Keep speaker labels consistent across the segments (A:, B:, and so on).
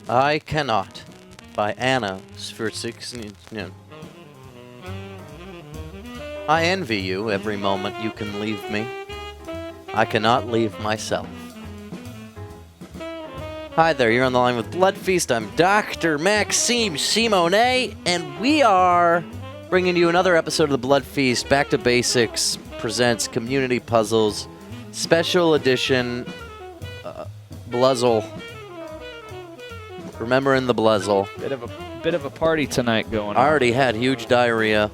A: I Cannot by Anna for 16. I envy you every moment you can leave me. I cannot leave myself. Hi there, you're on the line with Bloodfeast. I'm Dr. Maxime Simonet, and we are bringing you another episode of the Bloodfeast. Back to Basics presents Community Puzzles, Special Edition, Bluzzle. Remembering the Bluzzle.
B: Bit of a party tonight going on.
A: I already had huge diarrhea.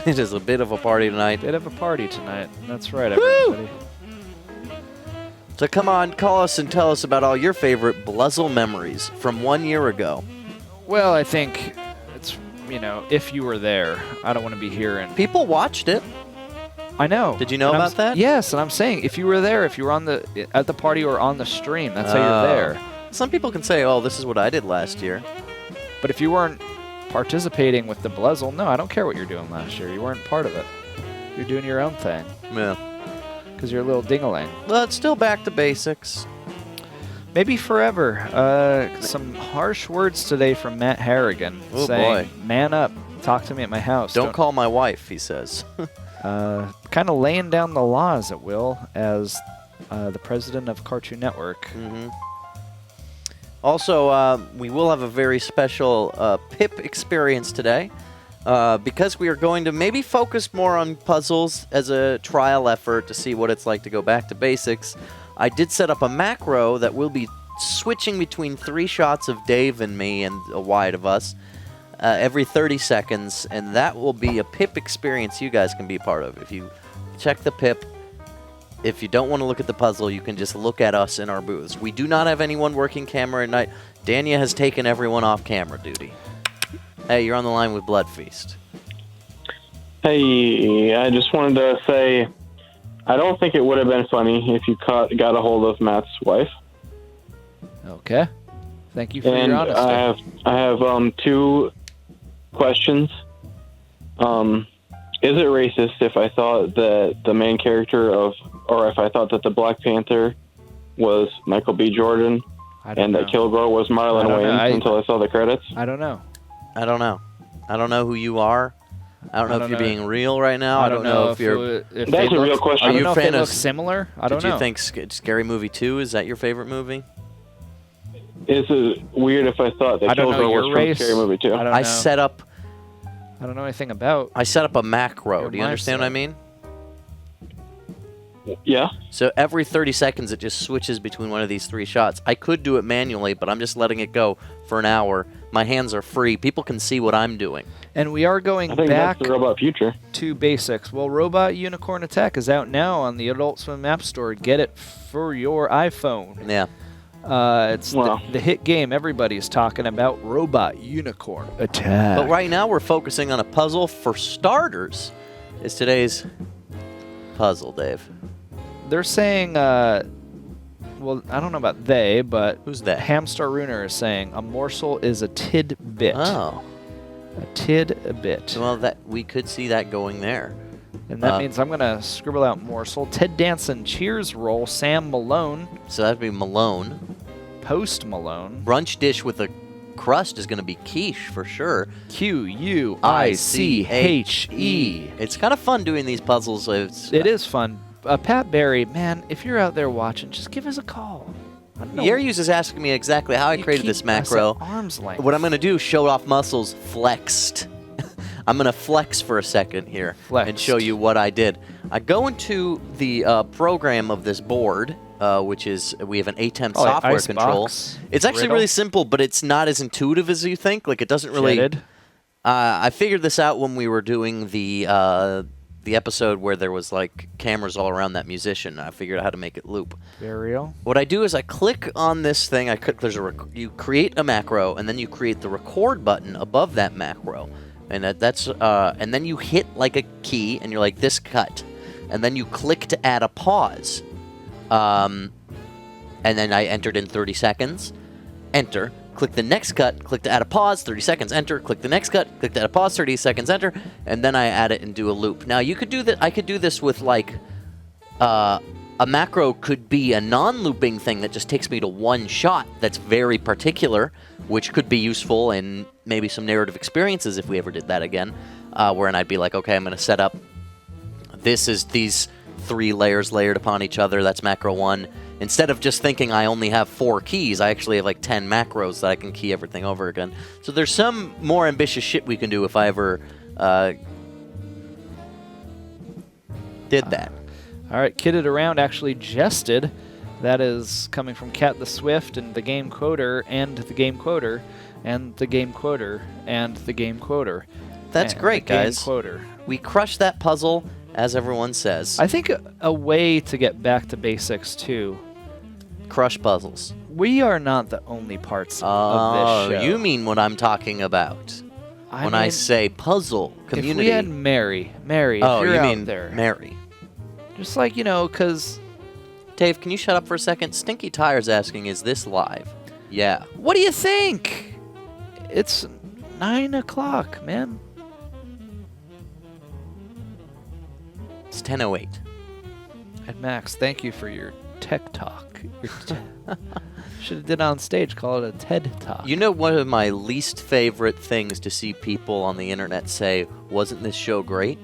A: It is a bit of a party tonight.
B: Bit of a party tonight. That's right, everybody.
A: So come on, call us and tell us about all your favorite Bluzzle memories from 1 year ago.
B: Well, I think it's, if you were there, I don't want to be here and...
A: People watched it.
B: I know.
A: Did you know about that?
B: Yes, and I'm saying, if you were there, if you were at the party or on the stream, that's how you're there.
A: Some people can say, oh, this is what I did last year.
B: But if you weren't participating with the Bluzzle, no, I don't care what you're doing last year. You weren't part of it. You're doing your own thing.
A: Yeah.
B: Because you're a little ding-a-ling.
A: Well, it's still back to basics.
B: Maybe forever. Some harsh words today from Matt Harrigan.
A: Oh,
B: saying,
A: boy.
B: Man up. Talk to me at my house.
A: Don't call my wife, he says.
B: Kind of laying down the laws at will as the president of Cartoon Network.
A: Mm-hmm. Also, we will have a very special PIP experience today because we are going to maybe focus more on puzzles as a trial effort to see what it's like to go back to basics. I did set up a macro that will be switching between 3 shots of Dave and me and a wide of us every 30 seconds, and that will be a PIP experience you guys can be part of. If you check the PIP, if you don't want to look at the puzzle, you can just look at us in our booths. We do not have anyone working camera at night. Dania has taken everyone off camera duty. Hey, you're on the line with Bloodfeast.
C: Hey, I just wanted to say, I don't think it would have been funny if you got a hold of Matt's wife.
B: Okay. Thank you for your honesty.
C: I have 2 questions. Is it racist if I thought that the main character or if I thought that the Black Panther was Michael B. Jordan and that Kilgore was Marlon Wayans until I saw the credits?
B: I don't know.
A: I don't know who you are. I don't know if you're being real right now. I don't know if you're...
C: That's a real question.
B: Are you a fan of... They look similar? I don't know.
A: Did you think Scary Movie 2, is that your favorite movie?
C: Is it weird if I thought that Kilgore was from Scary Movie 2?
B: I don't know anything about...
A: I set up a macro. Do you understand what I mean?
C: Yeah.
A: So every 30 seconds, it just switches between one of these 3 shots. I could do it manually, but I'm just letting it go for an hour. My hands are free. People can see what I'm doing.
B: And we are going back
C: that's the Robot Future.
B: To basics. Well, Robot Unicorn Attack is out now on the Adult Swim App Store. Get it for your iPhone.
A: Yeah.
B: It's the hit game everybody's talking about, Robot Unicorn Attack.
A: But right now we're focusing on a puzzle for starters. Is today's puzzle, Dave?
B: They're saying, well, I don't know about they, but
A: who's that?
B: Hamstar Runer is saying a morsel is a tidbit.
A: Oh.
B: A tidbit.
A: Well, that we could see that going there.
B: And that means I'm going to scribble out morsel. Ted Danson, Cheers roll, Sam Malone.
A: So that'd be Malone.
B: Post Malone.
A: Brunch dish with a crust is going to be quiche for sure.
B: Quiche.
A: It's kind of fun doing these puzzles.
B: It is fun. Pat Barry, man, if you're out there watching, just give us a call.
A: Yeryus is asking me exactly how I created this macro.
B: Arm's length.
A: What I'm going to do, show off muscles, flexed. I'm going to flex for a second here and show you what I did. I go into the program of this board, which is, we have an ATEM software control. It's actually really simple, but it's not as intuitive as you think. Like, it doesn't really... I figured this out when we were doing the episode where there was, like, cameras all around that musician. I figured out how to make it loop.
B: Very real.
A: What I do is I click on this thing. You create a macro, and then you create the record button above that macro. And and then you hit like a key, and you're like, this cut. And then you click to add a pause. And then I entered in 30 seconds. Enter. Click the next cut. Click to add a pause. 30 seconds. Enter. Click the next cut. Click to add a pause. 30 seconds. Enter. And then I add it and do a loop. Now you could do that. I could do this with like a macro could be a non-looping thing that just takes me to one shot that's very particular, which could be useful in maybe some narrative experiences if we ever did that again, wherein I'd be like, okay, I'm going to set up, this is these 3 layers layered upon each other, that's macro 1. Instead of just thinking I only have 4 keys, I actually have like 10 macros that I can key everything over again. So there's some more ambitious shit we can do if I ever did that.
B: All right, Kidded Around actually jested. That is coming from Cat the Swift and the Game Quoter and the Game Quoter and the Game Quoter and the Game Quoter.
A: That's great, guys.
B: Game Quoter.
A: We crushed that puzzle, as everyone says.
B: I think a way to get back to basics, too.
A: Crush puzzles.
B: We are not the only parts of this show.
A: You mean what I'm talking about. When I say puzzle community.
B: If we had Mary, if you're
A: you
B: out
A: mean
B: there.
A: Mary.
B: Just like, because...
A: Dave, can you shut up for a second? Stinky Tire's asking, is this live? Yeah.
B: What do you think? It's 9 o'clock, man.
A: It's 10:08.
B: And Max, thank you for your tech talk. Should have did on stage, call it a TED Talk.
A: You know, one of my least favorite things to see people on the internet say, wasn't this show great?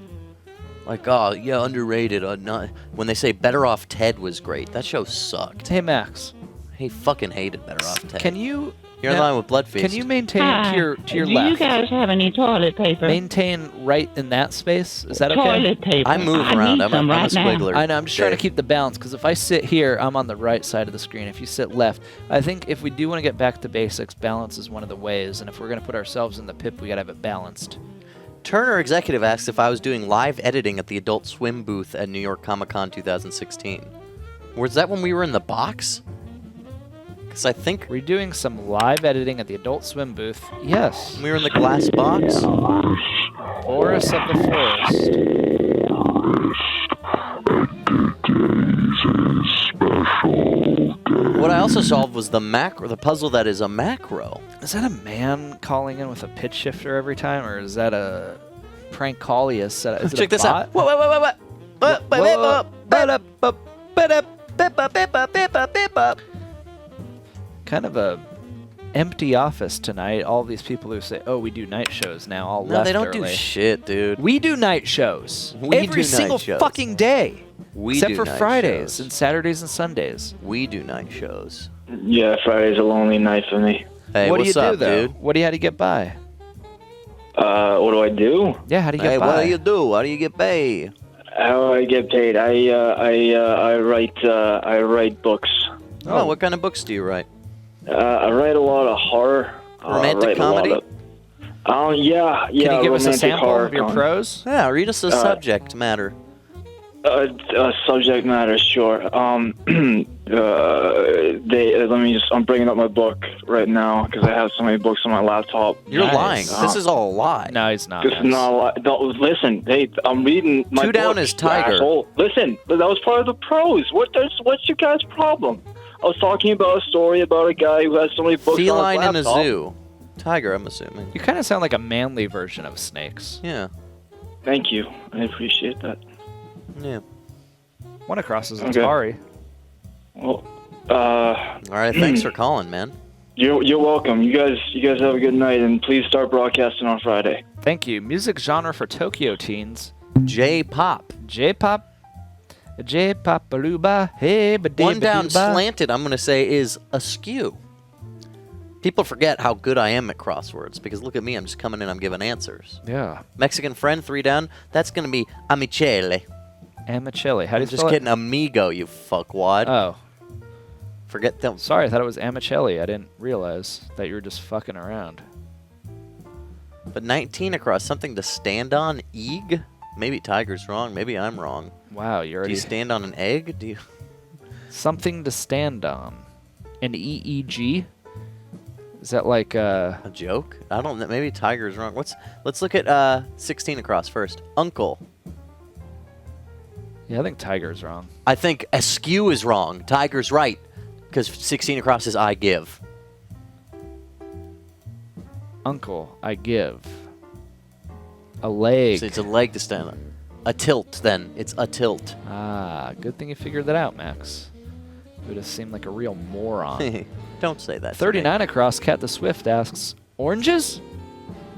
A: Like, oh, yeah, underrated. Not. When they say Better Off Ted was great, that show sucked.
B: Hey, Max.
A: He fucking hated Better Off Ted.
B: Can you...
A: You're in line with Bloodfeast.
B: Can you maintain to your left?
D: Do you guys have any toilet paper?
B: Maintain right in that space. Is that okay?
D: Toilet paper.
A: I move around. I'm a squiggler.
B: I know. I'm just trying to keep the balance, because if I sit here, I'm on the right side of the screen. If you sit left, I think if we do want to get back to basics, balance is one of the ways. And if we're going to put ourselves in the pip, we got to have it balanced.
A: Turner Executive asks if I was doing live editing at the Adult Swim booth at New York Comic Con 2016. Was that when we were in the box? Because I think...
B: We're doing some live editing at the Adult Swim booth. Yes.
A: We were in the glass box.
B: Horus of the Forest.
A: What I also solved was the puzzle that is a macro.
B: Is that a man calling in with a pitch shifter every time, or is that a prank call?
A: Check this out.
B: Kind of a empty office tonight. All these people who say, "Oh, we do night shows now," all
A: no,
B: left
A: they don't
B: early.
A: do shit, dude.
B: We do night shows every single fucking day, except for Fridays and Saturdays and Sundays.
A: We do night shows.
C: Yeah, Friday's a lonely night for me.
A: Hey,
B: what
A: what's
B: do you
A: up,
B: do, though?
A: dude?
B: What do you have to get by?
C: What do I do?
B: Yeah, how do you get by?
A: What do you do? How do you get paid?
C: How do I get paid? I write books.
A: Oh, what kind of books do you write?
C: I write a lot of horror.
A: Romantic comedy?
C: Yeah.
B: Can you give us a sample of your prose?
A: Yeah, read us a subject matter.
C: Subject matter, sure. I'm bringing up my book right now because I have so many books on my laptop.
A: You're lying. This is all a lie.
B: No, he's not.
C: This is not a lie. Don't, listen, hey, I'm reading my book.
A: Two Down is Tiger.
C: Asshole. Listen, that was part of the prose. What's your guys' problem? I was talking about a story about a guy who has so many books
A: Feline
C: on his laptop.
A: in a zoo. Tiger, I'm assuming.
B: You kind of sound like a manly version of Snakes.
A: Yeah.
C: Thank you. I appreciate that.
A: Yeah.
B: One across is
C: Okay.
B: Atari.
C: Well,
A: all right, thanks for calling, man.
C: You're welcome. You guys have a good night, and please start broadcasting on Friday.
B: Thank you. Music genre for Tokyo teens.
A: J-pop.
B: J-pop. J-pop-a-looba. Hey, ba-dee,
A: One down
B: ba-doo-ba.
A: slanted, I'm going to say, is askew. People forget how good I am at crosswords, because look at me, I'm just coming in, I'm giving answers.
B: Yeah.
A: Mexican friend, 3 down, that's going to be amichele.
B: Amichele. How do you
A: Just
B: spell
A: kidding, amigo, you fuckwad.
B: Oh.
A: Forget them.
B: Sorry, I thought it was Amichele. I didn't realize that you were just fucking around.
A: But 19 across, something to stand on, eeg? Maybe Tiger's wrong, maybe I'm wrong.
B: Wow, you
A: Do
B: already...
A: you stand on an egg? Do you...
B: Something to stand on. An EEG? Is that like
A: A joke? I don't know. Maybe Tiger's wrong. Let's look at 16 across first. Uncle.
B: Yeah, I think Tiger's wrong.
A: I think askew is wrong. Tiger's right. Because 16 across is I give.
B: Uncle, I give. A leg.
A: So it's a leg to stand on. A tilt, then. It's a tilt.
B: Ah, good thing you figured that out, Max. You would have seemed like a real moron.
A: Don't say that.
B: 39 across, Cat the Swift asks, oranges?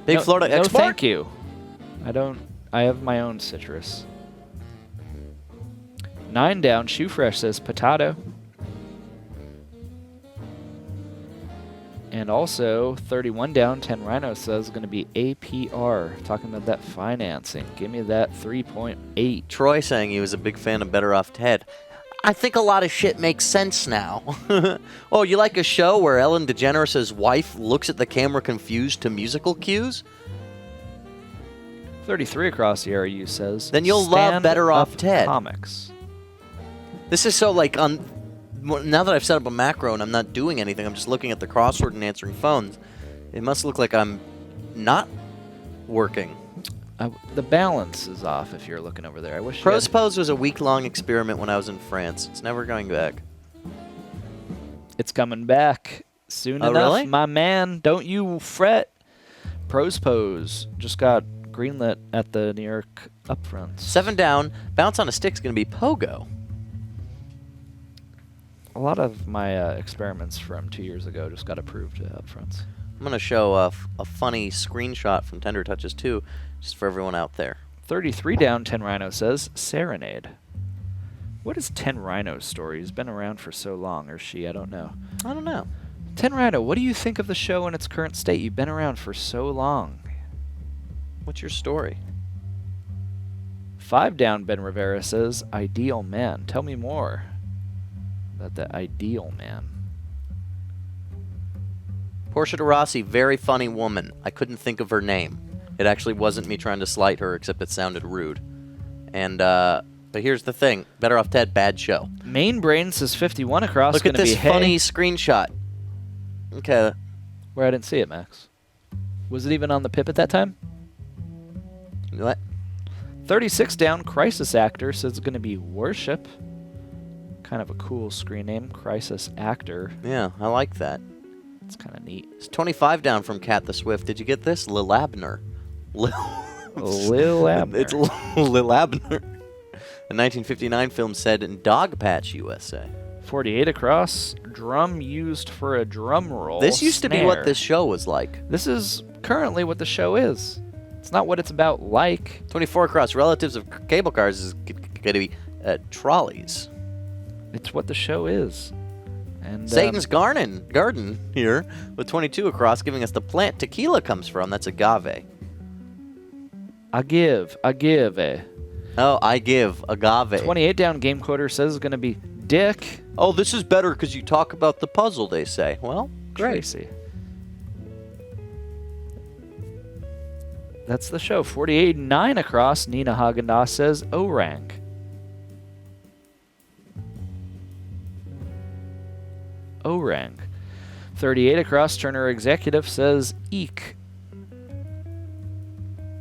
A: Big
B: no,
A: Florida
B: no,
A: export?
B: thank you. I have my own citrus. 9 down, Shoe Fresh says potato. And also, 31 down, 10 Rhino says going to be APR. Talking about that financing. Give me that 3.8.
A: Troy saying he was a big fan of Better Off Ted. I think a lot of shit makes sense now. Oh, you like a show where Ellen DeGeneres' wife looks at the camera confused to musical cues?
B: 33 across the RU says.
A: Then you'll love Better Off Ted.
B: Comics.
A: This is so like now that I've set up a macro and I'm not doing anything, I'm just looking at the crossword and answering phones. It must look like I'm not working.
B: The balance is off if you're looking over there. I wish.
A: Pose was a week-long experiment when I was in France. It's never going back.
B: It's coming back soon enough,
A: really?
B: my man. Don't you fret. Pose just got greenlit at the New York Upfronts.
A: 7 down. Bounce on a Stick's going to be Pogo.
B: A lot of my experiments from 2 years ago just got approved at Upfronts.
A: I'm going to show a funny screenshot from Tender Touches 2, just for everyone out there.
B: 33 down, 10 Rhino says Serenade. What is 10 Rhino's story? He's been around for so long, or she, I don't know.
A: I don't know.
B: 10 Rhino, what do you think of the show in its current state? You've been around for so long.
A: What's your story?
B: 5 down, Ben Rivera says Ideal Man. Tell me more about the Ideal Man.
A: Portia de Rossi, very funny woman. I couldn't think of her name. It actually wasn't me trying to slight her, except it sounded rude. And, but here's the thing. Better Off Ted, bad show.
B: Main Brain says 51 across.
A: Look at this funny screenshot. Okay.
B: Where I didn't see it, Max. Was it even on the pip at that time?
A: What?
B: 36 down, Crisis Actor says it's going to be Worship. Kind of a cool screen name, Crisis Actor.
A: Yeah, I like that.
B: It's kind of neat.
A: It's 25 down from Cat the Swift. Did you get this? Lil Abner.
B: Lil Abner.
A: It's Lil Abner. A 1959 film set in Dogpatch, USA.
B: 48 across, drum used for a drum roll.
A: This used to be what
B: snare.
A: this show was like.
B: This is currently what the show is. It's not what it's about like.
A: 24 across, relatives of cable cars is going to be trolleys.
B: It's what the show is. And
A: Satan's garden here with 22 across, giving us the plant tequila comes from. That's agave.
B: I give.
A: Oh, I give agave.
B: 28 down, Game Coder says it's going to be Dick.
A: Oh, this is better because you talk about the puzzle, they say. Well, great.
B: Tracy. That's the show. 48-9 across, Nina Haagen-Dazs says Orang. Orang. 38 across, Turner Executive says Eek.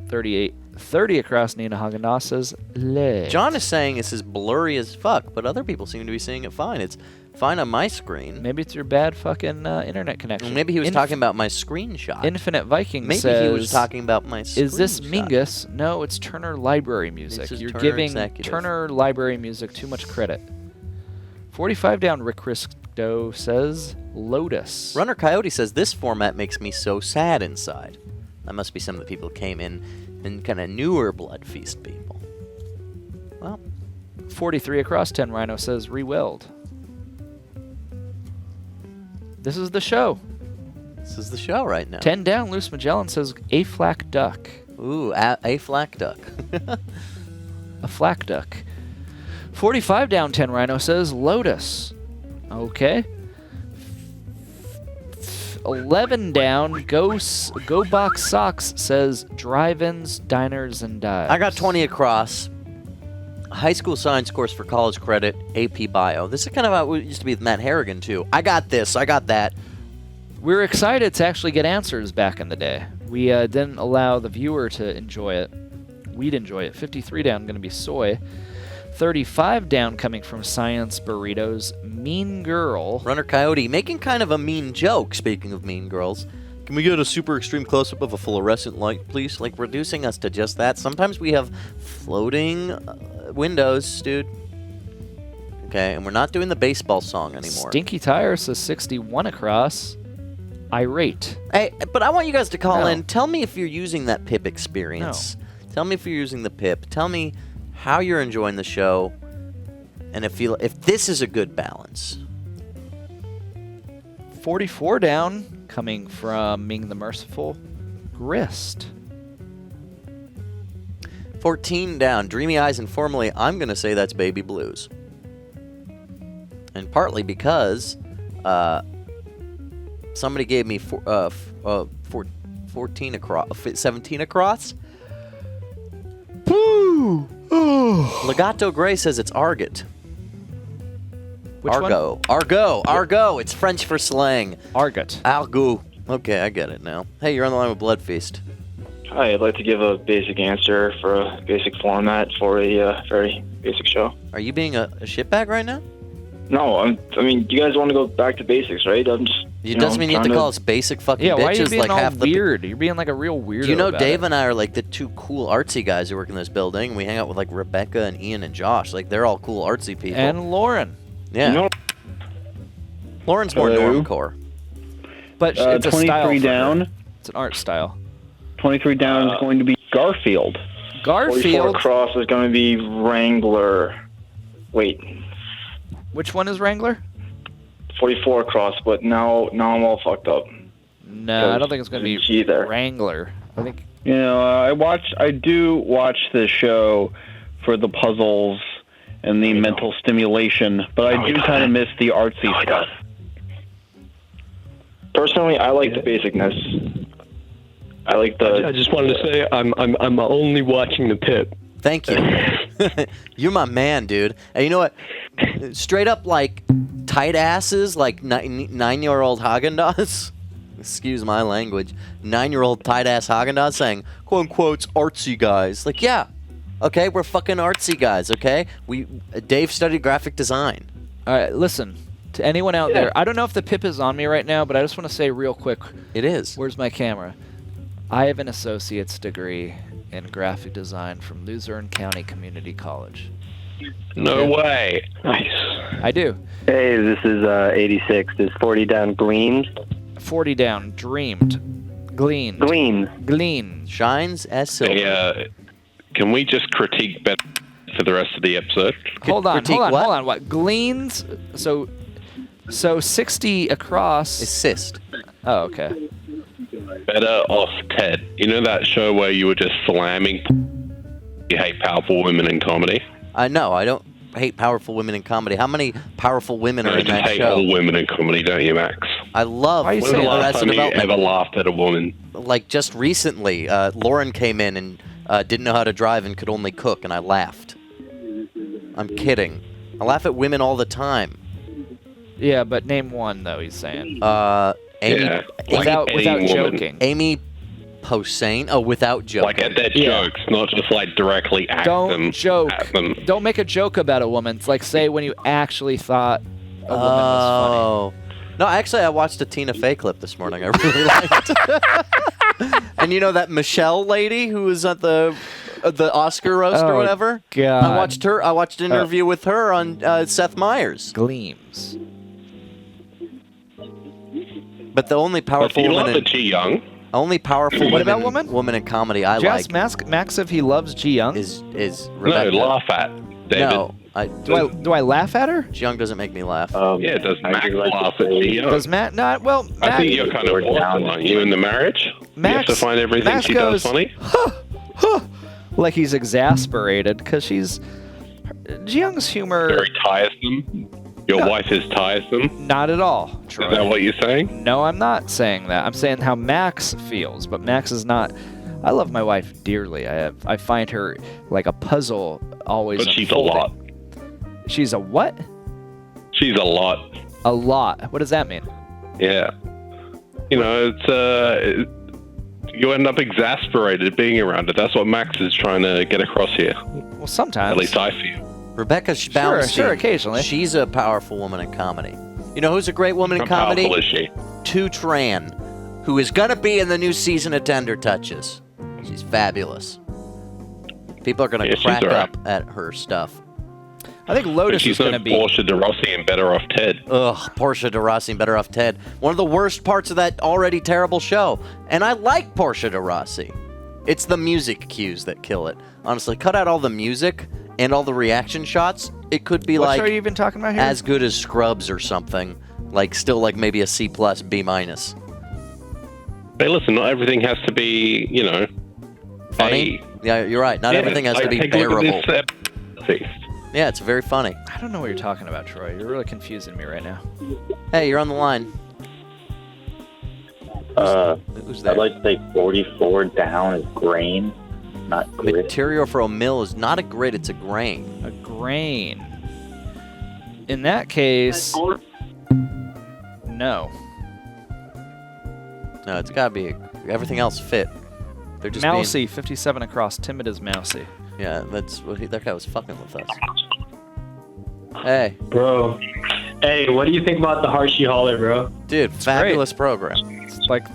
B: 30 across, Nina Haagen-Dazs says Leg.
A: John is saying this is blurry as fuck, but other people seem to be seeing it fine. It's fine on my screen.
B: Maybe it's your bad fucking internet connection.
A: Maybe he was talking about my screenshot.
B: Infinite Viking
A: Maybe
B: says...
A: he was talking about my screenshot.
B: Is this Mingus? No, it's Turner Library Music. You're
A: Turner
B: giving
A: Executive.
B: Turner Library Music too much credit. 45 down, Rick Risto says Lotus.
A: Runner Coyote says this format makes me so sad inside. That must be some of the people who came in and kind of newer Bloodfeast people. Well,
B: 43 across, 10 Rhino says Rewilled. This is the show.
A: this is the show right now.
B: 10 down, Loose Magellan says A Flack Duck.
A: Ooh, a flak duck.
B: A Flack Duck. 45 down, 10 Rhino says Lotus. Okay. 11 down, Go Box Socks says Drive-Ins, Diners, and Dives.
A: I got 20 across. High school science course for college credit, AP Bio. This is kind of how it used to be with Matt Harrigan, too. I got this, I got that.
B: We were excited to actually get answers back in the day. We didn't allow the viewer to enjoy it. We'd enjoy it. 53 down, going to be Soy. 35 down, coming from Science Burritos, Mean Girl.
A: Runner Coyote making kind of a mean joke, speaking of mean girls. Can we get a super extreme close-up of a fluorescent light, please? Like, reducing us to just that. Sometimes we have floating windows, dude. Okay, and we're not doing the baseball song anymore.
B: Stinky Tire says 61 across. Irate.
A: Hey, but I want you guys to call in. Tell me if you're using that PIP experience.
B: No.
A: Tell me if you're using the PIP. Tell me how you're enjoying the show, and if this is a good balance.
B: 44 down, coming from Ming the Merciful. Grist.
A: 14 down, Dreamy Eyes, and formally, I'm going to say that's Baby Blues. And partly because somebody gave me 14 across, 17 across. Woo! Legato Gray says it's Argot.
B: Which
A: Argo.
B: one?
A: Argo. It's French for slang.
B: Argot.
A: Argo. Okay, I get it now. Hey, you're on the line with Bloodfeast.
C: Hi, I'd like to give a basic answer for a basic format for a very basic show.
A: Are you being a shitbag right now?
C: No, I mean, you guys want to go back to basics, right? I'm just.
A: It doesn't mean you have to call us basic fucking bitches.
B: Yeah, why are you being
A: like
B: all
A: half
B: weird? You're being like a real weirdo.
A: You know,
B: about
A: Dave
B: it.
A: and I are like the two cool artsy guys who work in this building. We hang out with like Rebecca and Ian and Josh. Like they're all cool artsy people.
B: And Lauren.
A: Yeah.
C: You know,
A: Lauren's more
E: Hello.
A: normcore.
B: But it's a style.
E: 23
B: for
E: down.
B: her. It's an art style.
E: 23 down is going to be Garfield.
C: 44
B: Garfield.
C: across is going to be Wrangler. Wait,
B: Which one is Wrangler?
C: 44 across, but now I'm all fucked up.
B: No, I don't think it's going to be
C: Either.
B: Wrangler. I think.
E: You know, I do watch the show for the puzzles and the mental stimulation, but I do kind of miss the artsy stuff.
C: Personally, I like the basicness. I like the.
F: I just wanted to say I'm only watching the pit.
A: Thank you. You're my man, dude. And you know what? Straight up, like, tight asses, like 9-year-old Haagen-Dazs. Excuse my language. 9-year-old tight-ass Haagen-Dazs saying, quote-unquote, artsy guys. Like, yeah. Okay, we're fucking artsy guys, okay? Dave studied graphic design.
B: All right, listen. To anyone out there, I don't know if the pip is on me right now, but I just want to say real quick.
A: It is.
B: Where's my camera? I have an associate's degree in graphic design from Luzerne County Community College.
F: No way.
C: Nice.
B: I do.
G: Hey, this is 86. Is 40 down gleams?
B: 40 down, dreamed, gleaned,
G: Gleams.
B: gleaned.
A: Shines as silver.
F: Hey, can we just critique better for the rest of the episode?
B: Hold on.
A: What?
B: Hold on. What? Gleans? So 60 across.
A: Assist.
B: Oh, okay.
F: Better off Ted. You know that show where you were just slamming you hate powerful women in comedy?
A: No, I don't hate powerful women in comedy. How many powerful women are
F: You
A: in
F: just
A: that
F: hate
A: show?
F: all women in comedy, don't you, Max?
A: I love
B: Why are you
F: When's the
B: saying
F: last
A: Arrested
F: time you
A: Development.
F: ever laughed at a woman?
A: Like just recently, Lauren came in and didn't know how to drive and could only cook, and I laughed. I'm kidding. I laugh at women all the time.
B: Yeah, but name one though. He's saying
A: Amy,
F: Yeah.
B: without
F: any woman.
B: joking.
A: Amy Posehn. Oh, without joking.
F: Like at their
B: Yeah.
F: jokes, not just like directly at
B: Don't
F: them.
B: joke.
F: At them.
B: Don't make a joke about a woman. It's like say when you actually thought a woman was
A: Oh. No, actually, I watched a Tina Fey clip this morning. I really liked. And you know that Michelle lady who was at the Oscar roast or
B: Oh,
A: whatever?
B: God.
A: I watched her. I watched an interview with her on Seth Meyers.
B: funny. Gleams.
A: But the only
F: But do
A: powerful
F: you love
A: woman,
F: the Ji Young?
A: only powerful
B: What about woman?
A: woman in comedy I
B: Just
A: like
B: Max if he loves Ji Young.
A: is
F: No,
A: Rebecca.
F: laugh at. David.
A: No,
B: Do I laugh at her?
A: Young doesn't make me laugh.
F: Yeah, does Max laugh at Ji Young?
B: Does Matt not? Well,
F: I
B: Matt,
F: think you're kind of down, aren't you, in the marriage? You have
B: Max-
F: to find everything
B: Max
F: she
B: goes,
F: does funny?
B: like he's exasperated because Ji Young's humor.
F: Very tiresome. Your wife is tiresome.
B: Not at all.
F: Is
B: Troy.
F: that what you're saying?
B: No, I'm not saying that. I'm saying how Max feels, but Max is not. I love my wife dearly. I find her like a puzzle always.
F: But she's a
B: unfolding.
F: lot.
B: She's a what?
F: She's a lot.
B: A lot. What does that mean?
F: Yeah. You know, it's you end up exasperated being around it. That's what Max is trying to get across here.
B: Well, sometimes.
F: At least I feel.
A: Rebecca Schbaumstein.
B: Sure, occasionally.
A: She's a powerful woman in comedy. You know who's a great woman in
F: How
A: comedy?
F: powerful is she?
A: Tu Tran. who is going to be in the new season of Tender Touches. She's fabulous. People are going to crack up at her stuff.
B: I think Lotus is going to be...
F: Portia de Rossi and Better Off Ted.
A: Ugh, Portia de Rossi and Better Off Ted. One of the worst parts of that already terrible show. And I like Portia de Rossi. It's the music cues that kill it. Honestly, cut out all the music and all the reaction shots. It could be
B: what show are you even talking about here?
A: as good as Scrubs or something. Like, still like maybe a C+, B-.
F: Hey, listen, not everything has to be,
A: Funny? Yeah, you're right. Not everything has to be bearable. Yeah, it's very funny.
B: I don't know what you're talking about, Troy. You're really confusing me right now.
A: Hey, you're on the line. Who's there?
H: I'd like to say 44 down is grain, not grit.
A: Material for a mill is not a grit, it's a grain.
B: A grain. In that case, no.
A: No, it's got to be. Everything else fit. They're just
B: Mousy, 57 across. Timid as Mousy.
A: Yeah, that's what that guy was fucking with us. Hey.
I: Bro. Hey, what do you think about the Hershey Holler, bro?
A: Dude, fabulous program.
B: It's like...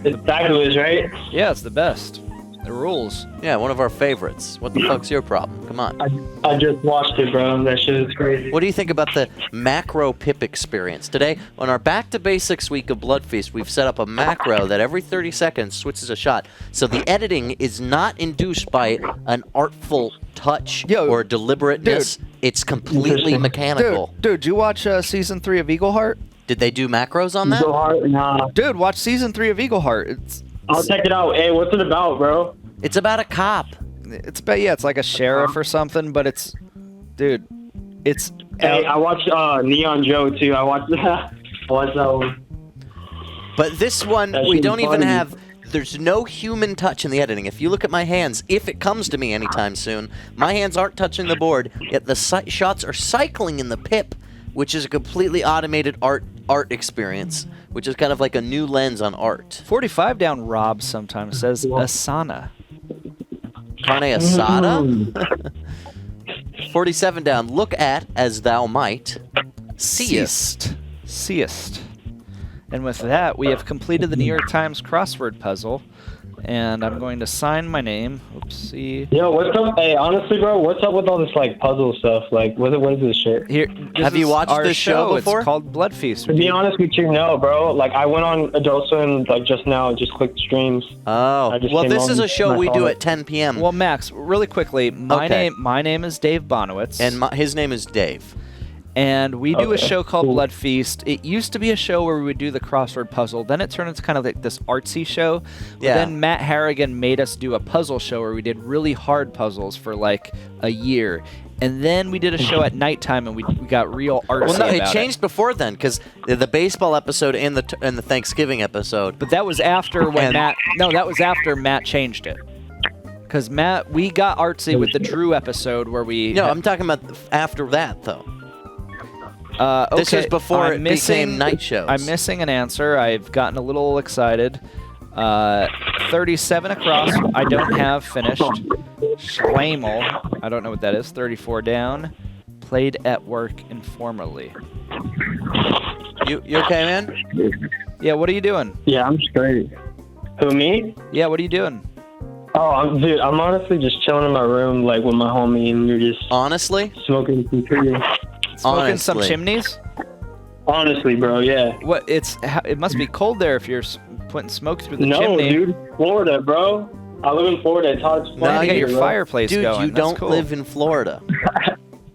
I: It's fabulous, right?
B: Yeah, it's the best. It rules.
A: Yeah, one of our favorites. What the fuck's your problem? Come on.
I: I just watched it, bro. That shit is crazy.
A: What do you think about the macro pip experience? Today, on our Back to Basics week of Bloodfeast, we've set up a macro that every 30 seconds switches a shot. So the editing is not induced by an artful touch or deliberateness.
B: Dude.
A: It's completely mechanical.
B: Dude, you watch season 3 of Eagleheart?
A: Did they do macros on that?
I: Eagleheart? Nah.
B: Dude, watch season 3 of Eagleheart.
I: I'll check it out. Hey, what's it about, bro?
A: It's about a cop.
B: It's like a sheriff or something, but it's... Dude, it's...
I: Hey, I watched Neon Joe, too. I watched that. One.
A: But this one,
I: That
A: we
I: shit's
A: don't even
I: funny.
A: have... There's no human touch in the editing. If you look at my hands, if it comes to me anytime soon, my hands aren't touching the board, yet the shots are cycling in the pip, which is a completely automated art experience, which is kind of like a new lens on art.
B: 45 down Rob sometimes says Asana.
A: Carne asada? 47 down, look at, as thou might, seest.
B: And with that, we have completed the New York Times crossword puzzle. And I'm going to sign my name. Oopsie.
I: Yo, what's up? Hey, honestly, bro, what's up with all this, puzzle stuff? What is this shit?
B: Here,
A: Have you watched this show before?
B: It's called Bloodfeast.
I: To be honest with you, no, bro. I went on Adult Swim, just now, just clicked streams.
A: Oh, well, this is a show we do at 10 p.m.
B: Well, Max, really quickly, my name is Dave Bonowitz.
A: And his name is Dave.
B: And we do a show called Bloodfeast. It used to be a show where we would do the crossword puzzle. Then it turned into kind of like this artsy show.
A: Yeah.
B: Then Matt Harrigan made us do a puzzle show where we did really hard puzzles for a year. And then we did a show at nighttime, and we got real artsy
A: Well, no, it
B: about
A: changed before then, because the baseball episode and the Thanksgiving episode.
B: But that was after when Matt... No, that was after Matt changed it. Because we got artsy with the Drew episode where we...
A: No, I'm talking about after that, though.
B: Okay.
A: This is before it became night shows.
B: I'm missing an answer. I've gotten a little excited. 37 across. I don't have finished. Schlamel. I don't know what that is. 34 down. Played at work informally.
A: You okay, man?
B: Yeah, what are you doing?
I: Yeah, I'm straight. Who, me?
B: Yeah, what are you doing?
I: Oh, I'm honestly just chilling in my room, with my homie, and you're just...
A: Honestly?
I: Smoking some trees.
B: Smoking some chimneys?
I: Honestly, bro, yeah.
B: What? It must be cold there if you're putting smoke through the
I: No,
B: chimney.
I: dude. Florida, bro. I live in Florida. It's hot as fuck.
B: Now you got your fireplace
A: Dude,
B: going.
A: you don't
B: cool.
A: live in Florida.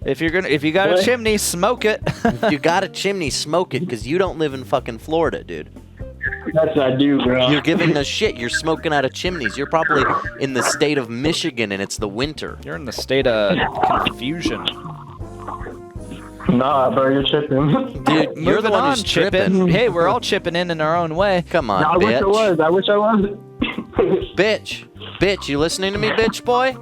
B: If you got a chimney, smoke it.
A: If you got a chimney, smoke it, because you don't live in fucking Florida, dude.
I: That's what I do, bro.
A: You're giving us shit. You're smoking out of chimneys. You're probably in the state of Michigan, and it's the winter.
B: You're in the state of confusion.
I: Nah, bro, you're tripping.
A: Dude, you're the one who's tripping.
B: Hey, we're all chipping in our own way.
A: Come on,
I: I wish I was.
A: Bitch, you listening to me, bitch boy?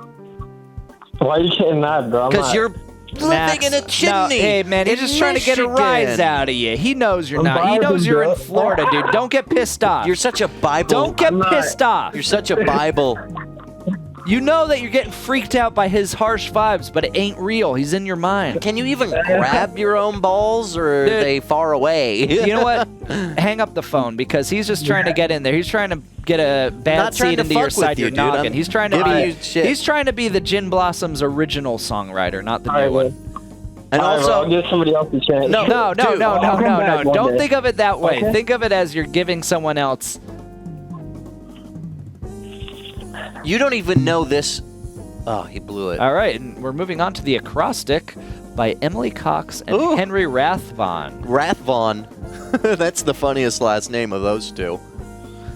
I: Why are you getting mad, bro?
A: Because you're living in a chimney.
B: No, hey, man, he's just trying to get a rise out of you. He knows you're not. He knows you're in Florida, dude. Don't get pissed off.
A: You're such a Bible.
B: Don't get pissed off.
A: You're such a Bible.
B: You know that you're getting freaked out by his harsh vibes, but it ain't real. He's in your mind.
A: Can you even grab your own balls, or are they far away?
B: You know what? Hang up the phone, because he's just trying to get in there. He's trying to get a bad seed into your side of your noggin. He's trying to be. He's trying to be the Gin Blossom's original songwriter, not the new one.
A: And also,
I: I'll give somebody else a chance.
B: No. Don't think of it that way.
I: Okay.
B: Think of it as you're giving someone else.
A: you don't even know this. Oh, he blew it.
B: All right, and we're moving on to the acrostic by Emily Cox and
A: Ooh.
B: Henry Rathbon.
A: Rathbon. That's the funniest last name of those two.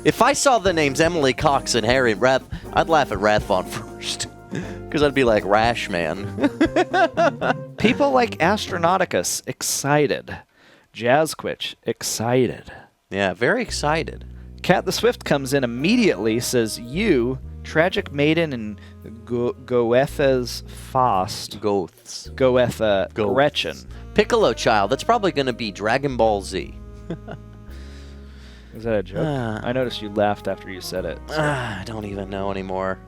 A: If I saw the names Emily Cox and Harry Rath, I'd laugh at Rathbon first. Because I'd be like, Rash Man.
B: People like Astronauticus, excited. Jazzquitch, excited.
A: Yeah, very excited.
B: Cat the Swift comes in immediately, says, you, Tragic Maiden and Goethe's Faust.
A: Goths.
B: Goethe Gretchen.
A: Piccolo Child. That's probably going to be Dragon Ball Z.
B: Is that a joke? I noticed you laughed after you said it. So.
A: I don't even know anymore.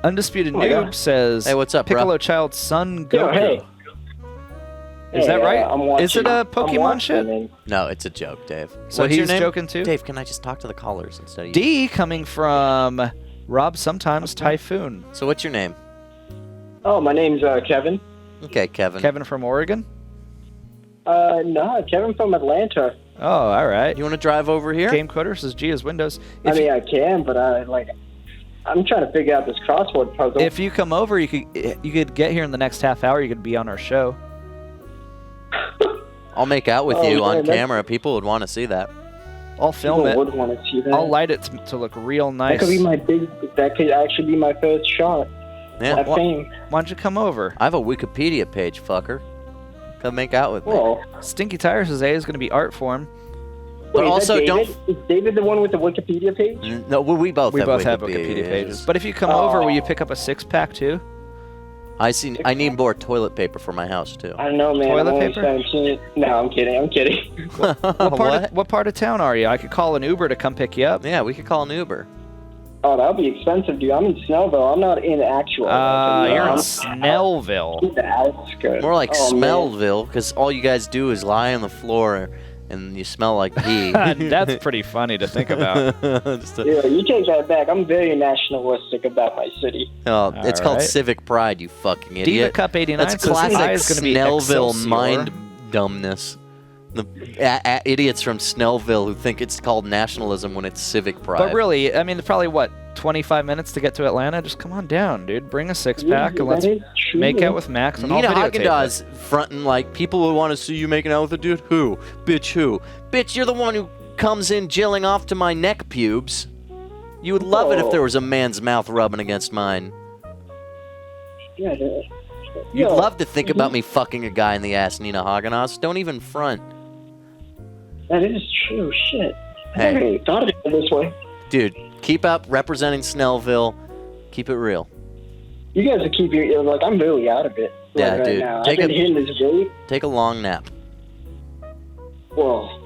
B: Undisputed Noob says,
A: hey, what's up,
B: Piccolo
A: bro?
B: Child's son Goku.
I: Yo, hey.
B: Is that right?
I: I'm watching,
B: Is it a Pokemon shit?
A: No, it's a joke, Dave.
B: So
A: What's your
B: he's
A: name?
B: joking too?
A: Dave, can I just talk to the callers instead of you?
B: D coming from Rob Sometimes Typhoon.
A: So what's your name?
I: Oh, my name's Kevin.
A: Okay, Kevin.
B: Kevin from Oregon?
I: No, Kevin from Atlanta.
B: Oh, all right.
A: You want to drive over here?
B: Game Coder says G is Windows.
I: I can, but I'm trying to figure out this crossword puzzle.
B: If you come over, you could get here in the next half hour. You could be on our show.
A: I'll make out with
I: Oh,
A: you
I: man,
A: on
I: that's-
A: camera. People would want to see that.
B: I'll film
I: People
B: it.
I: would want to see that.
B: I'll light it to look real nice.
I: That could actually be my first shot
A: Yeah.
I: at fame.
B: Why don't you come over?
A: I have a Wikipedia page, fucker. Come make out with me.
I: Well,
B: Stinky Tire says A is going to be art form.
A: But
I: wait, is
A: also
I: that
A: don't.
I: David? Is David the one with the Wikipedia page?
A: No, we both
B: We
A: have
B: both
A: Wikipedia,
B: have Wikipedia pages. But if you come
I: Oh.
B: over, will you pick up a 6-pack too?
A: I need more toilet paper for my house too.
I: I don't know, man.
B: Toilet
I: I'm only
B: paper?
I: 17. No, I'm kidding.
B: What part of town are you? I could call an Uber to come pick you up.
A: Yeah, we could call an Uber.
I: Oh, that'll be expensive, dude. I'm in Snellville. I'm not in actual.
B: You're in
I: I'm
B: Snellville.
I: the outskirts.
A: More like
I: Oh, man.
A: Smellville, because all you guys do is lie on the floor and you smell like pee.
B: That's pretty funny to think about.
I: Yeah, you take that back. I'm very nationalistic about my city.
A: Oh, it's called
B: right.
A: civic pride, you fucking idiot.
B: Diva Cup 89
A: That's
B: says
A: classic
B: I is going to be
A: Snellville
B: Excelsior.
A: mind dumbness. The idiots from Snellville who think it's called nationalism when it's civic pride.
B: But really, I mean, it's probably, 25 minutes to get to Atlanta? Just come on down, dude. Bring a 6-pack and let's
I: That is true.
B: make out with Max and I'll
A: Nina
B: videotape it.
A: Haagen-Dazs fronting like people who want to see you making out with a dude. Who? Bitch, who? Bitch, you're the one who comes in jilling off to my neck pubes. You would love it if there was a man's mouth rubbing against mine.
I: Yeah,
A: You'd love to think about me fucking a guy in the ass, Nina Haagen-Dazs. Don't even front.
I: that is true. Shit.
A: Hey.
I: I never even thought of it this way.
A: Dude, keep up representing Snellville. Keep it real.
I: You guys are keeping your I'm really out of it.
A: Yeah,
I: right
A: dude.
I: Now.
A: Take
I: I've been
A: a-
I: hitting this vape.
A: Take a long nap.
I: Well,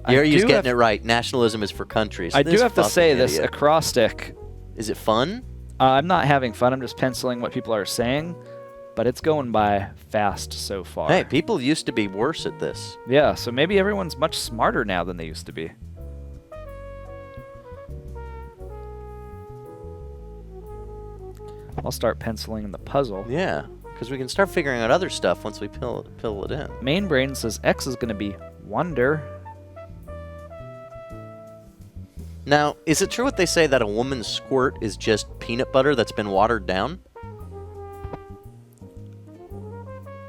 A: Gary's
B: do
A: getting
B: have-
A: it right. Nationalism is for countries.
B: I do
A: This
B: have to
A: fucking
B: say this
A: idiot.
B: acrostic.
A: Is it fun?
B: I'm not having fun. I'm just penciling what people are saying, but it's going by fast so far.
A: Hey, people used to be worse at this.
B: Yeah, so maybe everyone's much smarter now than they used to be. I'll start penciling in the puzzle.
A: Yeah, because we can start figuring out other stuff once we pill it in.
B: Main Brain says X is going to be Wonder.
A: Now, is it true what they say that a woman's squirt is just peanut butter that's been watered down?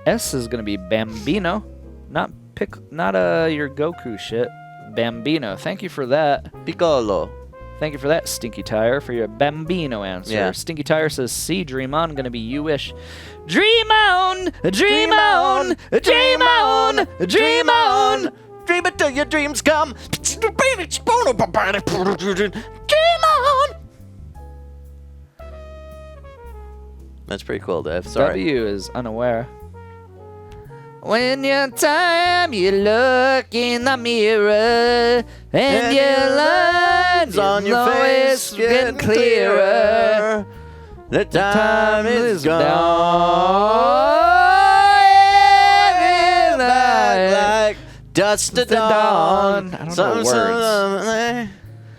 B: S is going to be Bambino. Not your Goku shit. Bambino. Thank you for that.
A: Piccolo.
B: Thank you for that, Stinky Tire, for your Bambino answer.
A: Yeah.
B: Stinky Tire says, C, Dream On, gonna be You Wish. Dream on! Dream on! Dream on! Dream on!
A: Dream it till your dreams come. Dream on! That's pretty cool, Dave. Sorry.
B: W is unaware. When your time you look in the mirror and your lines on your face getting clearer.
A: The time is gone. Like dust to dawn.
B: I don't know the words.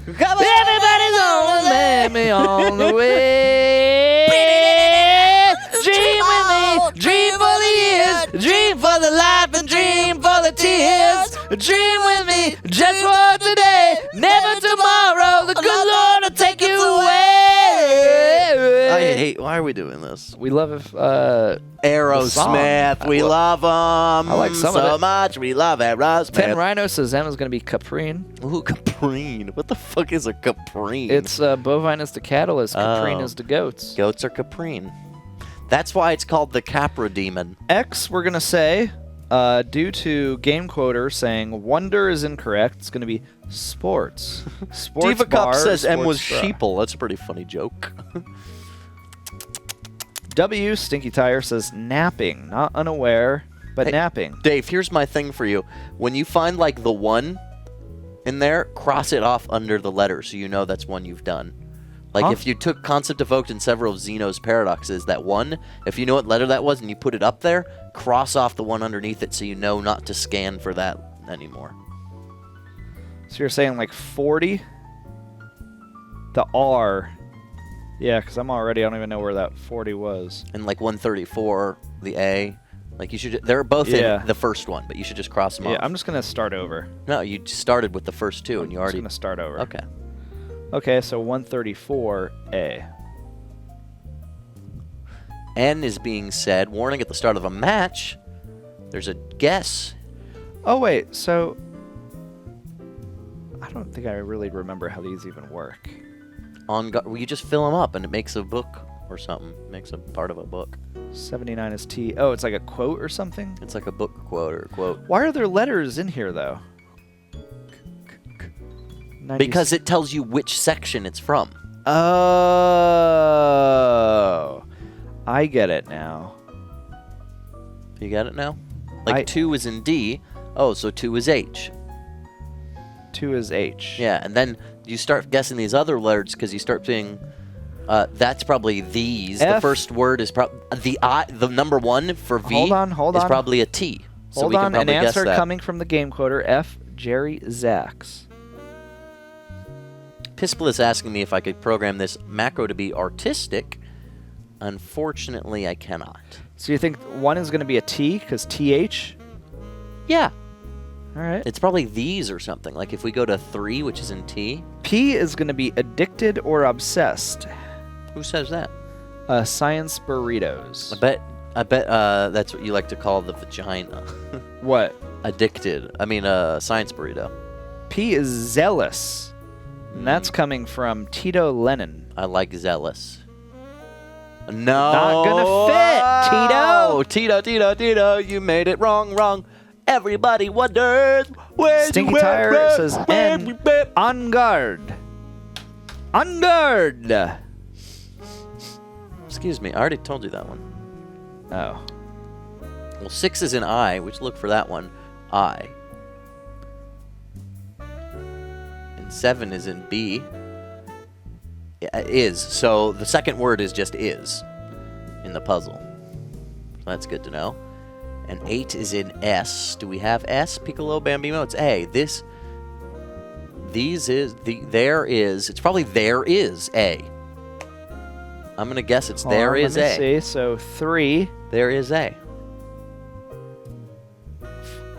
A: Everybody's on the
B: Let me on the way. Dream with me, dream for the years, dream for the life and dream for the tears. Dream with me, just for today, never tomorrow. The good Lord will take you away.
A: I hate. Why are we doing this?
B: We love
A: Aerosmith. We love them.
B: I like some of
A: so
B: it.
A: much. We love Aerosmith.
B: 10 Rhino says Emma's going to be caprine.
A: Ooh, caprine. What the fuck is a caprine?
B: It's bovine is the catalyst, caprine
A: Oh.
B: is the goats.
A: Goats are caprine. That's why it's called the Capra Demon.
B: X, we're going to say, due to Game Quoter saying wonder is incorrect, it's going to be sports. Sports
A: Diva
B: bar,
A: Cup says M
B: sports
A: was
B: bra.
A: sheeple. That's a pretty funny joke.
B: W, Stinky Tire says napping. Not unaware, but
A: Hey,
B: napping.
A: Dave, here's my thing for you. When you find like the one in there, cross it off under the letter so you know that's one you've done. Like
B: Huh?
A: if you took concept evoked in several of Zeno's paradoxes, that one, if you know what letter that was and you put it up there, cross off the one underneath it so you know not to scan for that anymore.
B: So you're saying like 40? The R. Yeah, because I don't even know where that 40 was.
A: And like 134, the A. Like you should, they're both
B: Yeah.
A: in the first one, but you should just cross them
B: Yeah,
A: off.
B: I'm just going to start over.
A: No, you started with the first two and you
B: I'm
A: already.
B: just going to start over.
A: Okay.
B: Okay, so 134A.
A: N is being said. Warning at the start of a match. There's a guess.
B: Oh, wait, so... I don't think I really remember how these even work.
A: Well, you just fill them up and it makes a book or something. It makes a part of a book.
B: 79 is T. Oh, it's like a quote or something?
A: It's like a book quote or a quote.
B: Why are there letters in here, though? 90
A: Because it tells you which section it's from.
B: Oh. I get it now.
A: You got it now? Like 2 is in D. Oh, so 2 is H.
B: 2 is H.
A: Yeah, and then you start guessing these other letters because you start seeing... that's probably these.
B: F.
A: The first word is probably... The number 1 for V
B: Hold on.
A: is probably a T. So
B: Hold
A: we
B: on,
A: can
B: an
A: probably
B: answer
A: guess that.
B: coming from the game quoter, F. Jerry Zachs.
A: Pispel is asking me if I could program this macro to be artistic. Unfortunately, I cannot.
B: So you think 1 is going to be a T, because TH?
A: Yeah.
B: All right.
A: It's probably these or something. Like if we go to 3, which is in T.
B: P is going to be addicted or obsessed.
A: Who says that?
B: Science burritos.
A: I bet that's what you like to call the vagina.
B: What?
A: Addicted. I mean, science burrito.
B: P is zealous. And that's coming from Tito Lennon.
A: I like zealous. No.
B: Not gonna fit, Tito.
A: Tito, you made it wrong. Everybody wonders where
B: Stinky
A: you
B: Tire
A: went,
B: says
A: where
B: N.
A: we went.
B: On guard. On guard.
A: Excuse me, I already told you that one.
B: Oh.
A: Well, 6 is in I, which look for that one. I. And 7 is in B. Yeah, is. So the second word is just is in the puzzle. So that's good to know. And 8 is in S. Do we have S? Piccolo, Bambino? It's A. There is. It's probably there is A. I'm going to guess it's there is A.
B: Let me see. So 3.
A: There is A.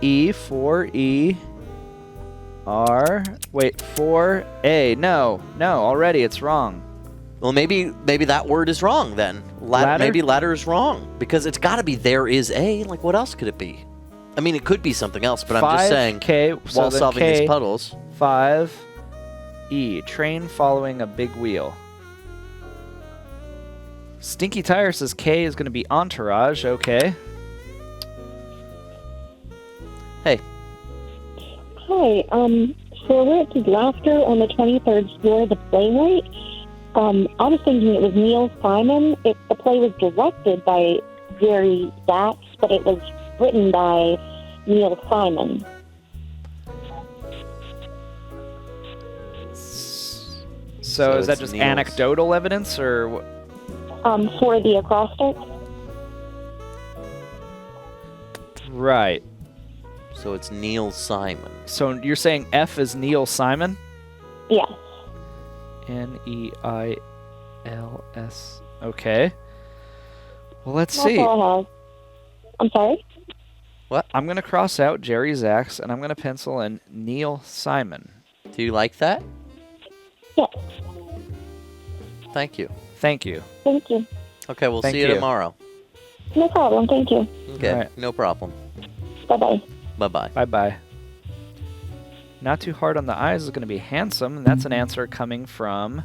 B: E, 4E. R. Wait, 4A. No, already it's wrong.
A: Well, maybe that word is wrong then.
B: Ladder?
A: Maybe ladder is wrong because it's got to be there is A. Like what else could it be? I mean, it could be something else, but I'm just saying.
B: K,
A: While solving these puzzles.
B: 5E. Train following a big wheel. Stinky Tire says K is going to be entourage. Okay.
A: Hey.
J: Hi. So we're at the Laughter on the 23rd floor of the Playwright. I was thinking it was Neil Simon. The play was directed by Jerry Zachs, but it was written by Neil Simon.
B: So is that just
A: Neil's.
B: anecdotal evidence, or what?
J: For the acrostic?
B: Right.
A: So it's Neil Simon.
B: So you're saying F is Neil Simon?
J: Yes.
B: Neils. Okay. Well, let's
J: That's
B: see.
J: all I have. I'm sorry?
B: I'm going to cross out Jerry Zachs, and I'm going to pencil in Neil Simon.
A: Do you like that?
J: Yes.
A: Thank you.
B: Thank you.
J: Thank you.
A: Okay, we'll
B: Thank
A: see you
B: you.
A: tomorrow.
J: No problem. Thank you.
A: Okay,
B: All right.
A: no problem.
J: Bye-bye.
A: Bye-bye.
B: Bye-bye. Not too hard on the eyes is going to be handsome, and that's an answer coming from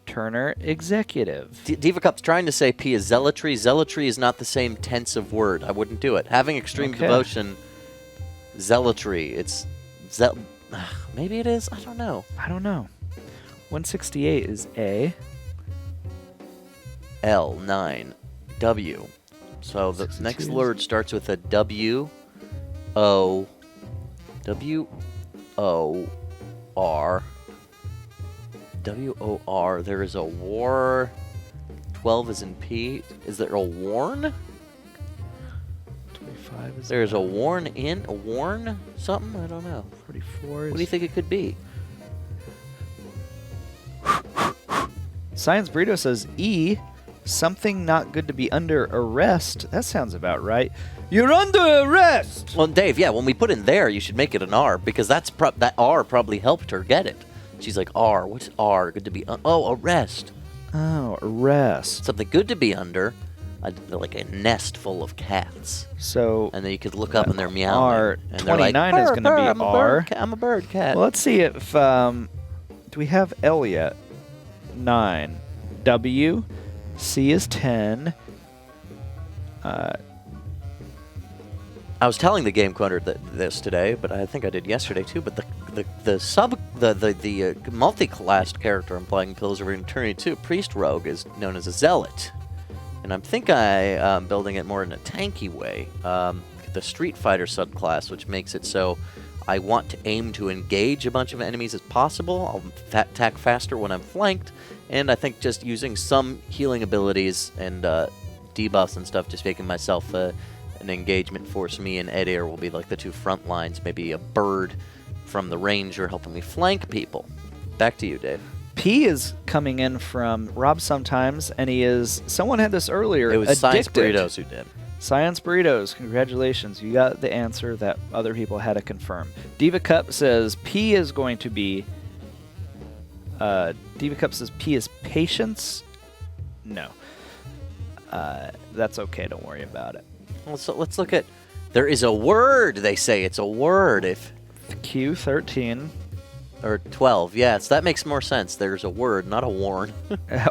B: Turner Executive.
A: Diva Cup's trying to say P is zealotry. Zealotry is not the same tense of word. I wouldn't do it. Having extreme
B: Okay.
A: devotion, zealotry. It's maybe it is. I don't know.
B: I don't know. 168 is A.
A: L9 W. So the
B: 62
A: next
B: is-
A: word starts with a W O W O R W O R. There is a war. 12 is in P. Is there a warn?
B: 25 is
A: There's a warn in a warn something. I don't know.
B: 44 is...
A: What do you think it could be?
B: Science Burrito says E, something not good to be under arrest. That sounds about right. You're under arrest!
A: Well, Dave, yeah, when we put in there, you should make it an R because that R probably helped her get it. She's like, R, what's R? Good to be arrest.
B: Oh, arrest.
A: Something good to be under, like a nest full of cats.
B: So,
A: And then you could look up and they're meowing.
B: R,
A: and they're like,
B: 29 is
A: "Brr,
B: going to
A: brr,
B: be
A: I'm a
B: R.
A: bird cat, I'm a bird cat.
B: Well, let's see if, do we have L yet? 9. W. C is 10.
A: I was telling the game quoter this today, but I think I did yesterday too. But the multi-classed character I'm playing Pillars of Eternity 2, Priest Rogue, is known as a zealot, and I think I'm building it more in a tanky way. The Street Fighter subclass, which makes it so I want to aim to engage a bunch of enemies as possible. I'll attack faster when I'm flanked, and I think just using some healing abilities and debuffs and stuff, just making myself an engagement force. Me and Ed Air will be like the two front lines. Maybe a bird from the ranger helping me flank people. Back to you, Dave.
B: P is coming in from Rob sometimes, and he is, someone had this earlier,
A: It was
B: addicted.
A: Science Burritos who did.
B: Science Burritos, congratulations. You got the answer that other people had to confirm. Diva Cup says P is going to be, Diva Cup says P is patience. No. That's okay, don't worry about it.
A: Well, so let's look at. There is a word. They say it's a word. If
B: Q 13.
A: or 12. Yes, that makes more sense. There's a word, not a warn.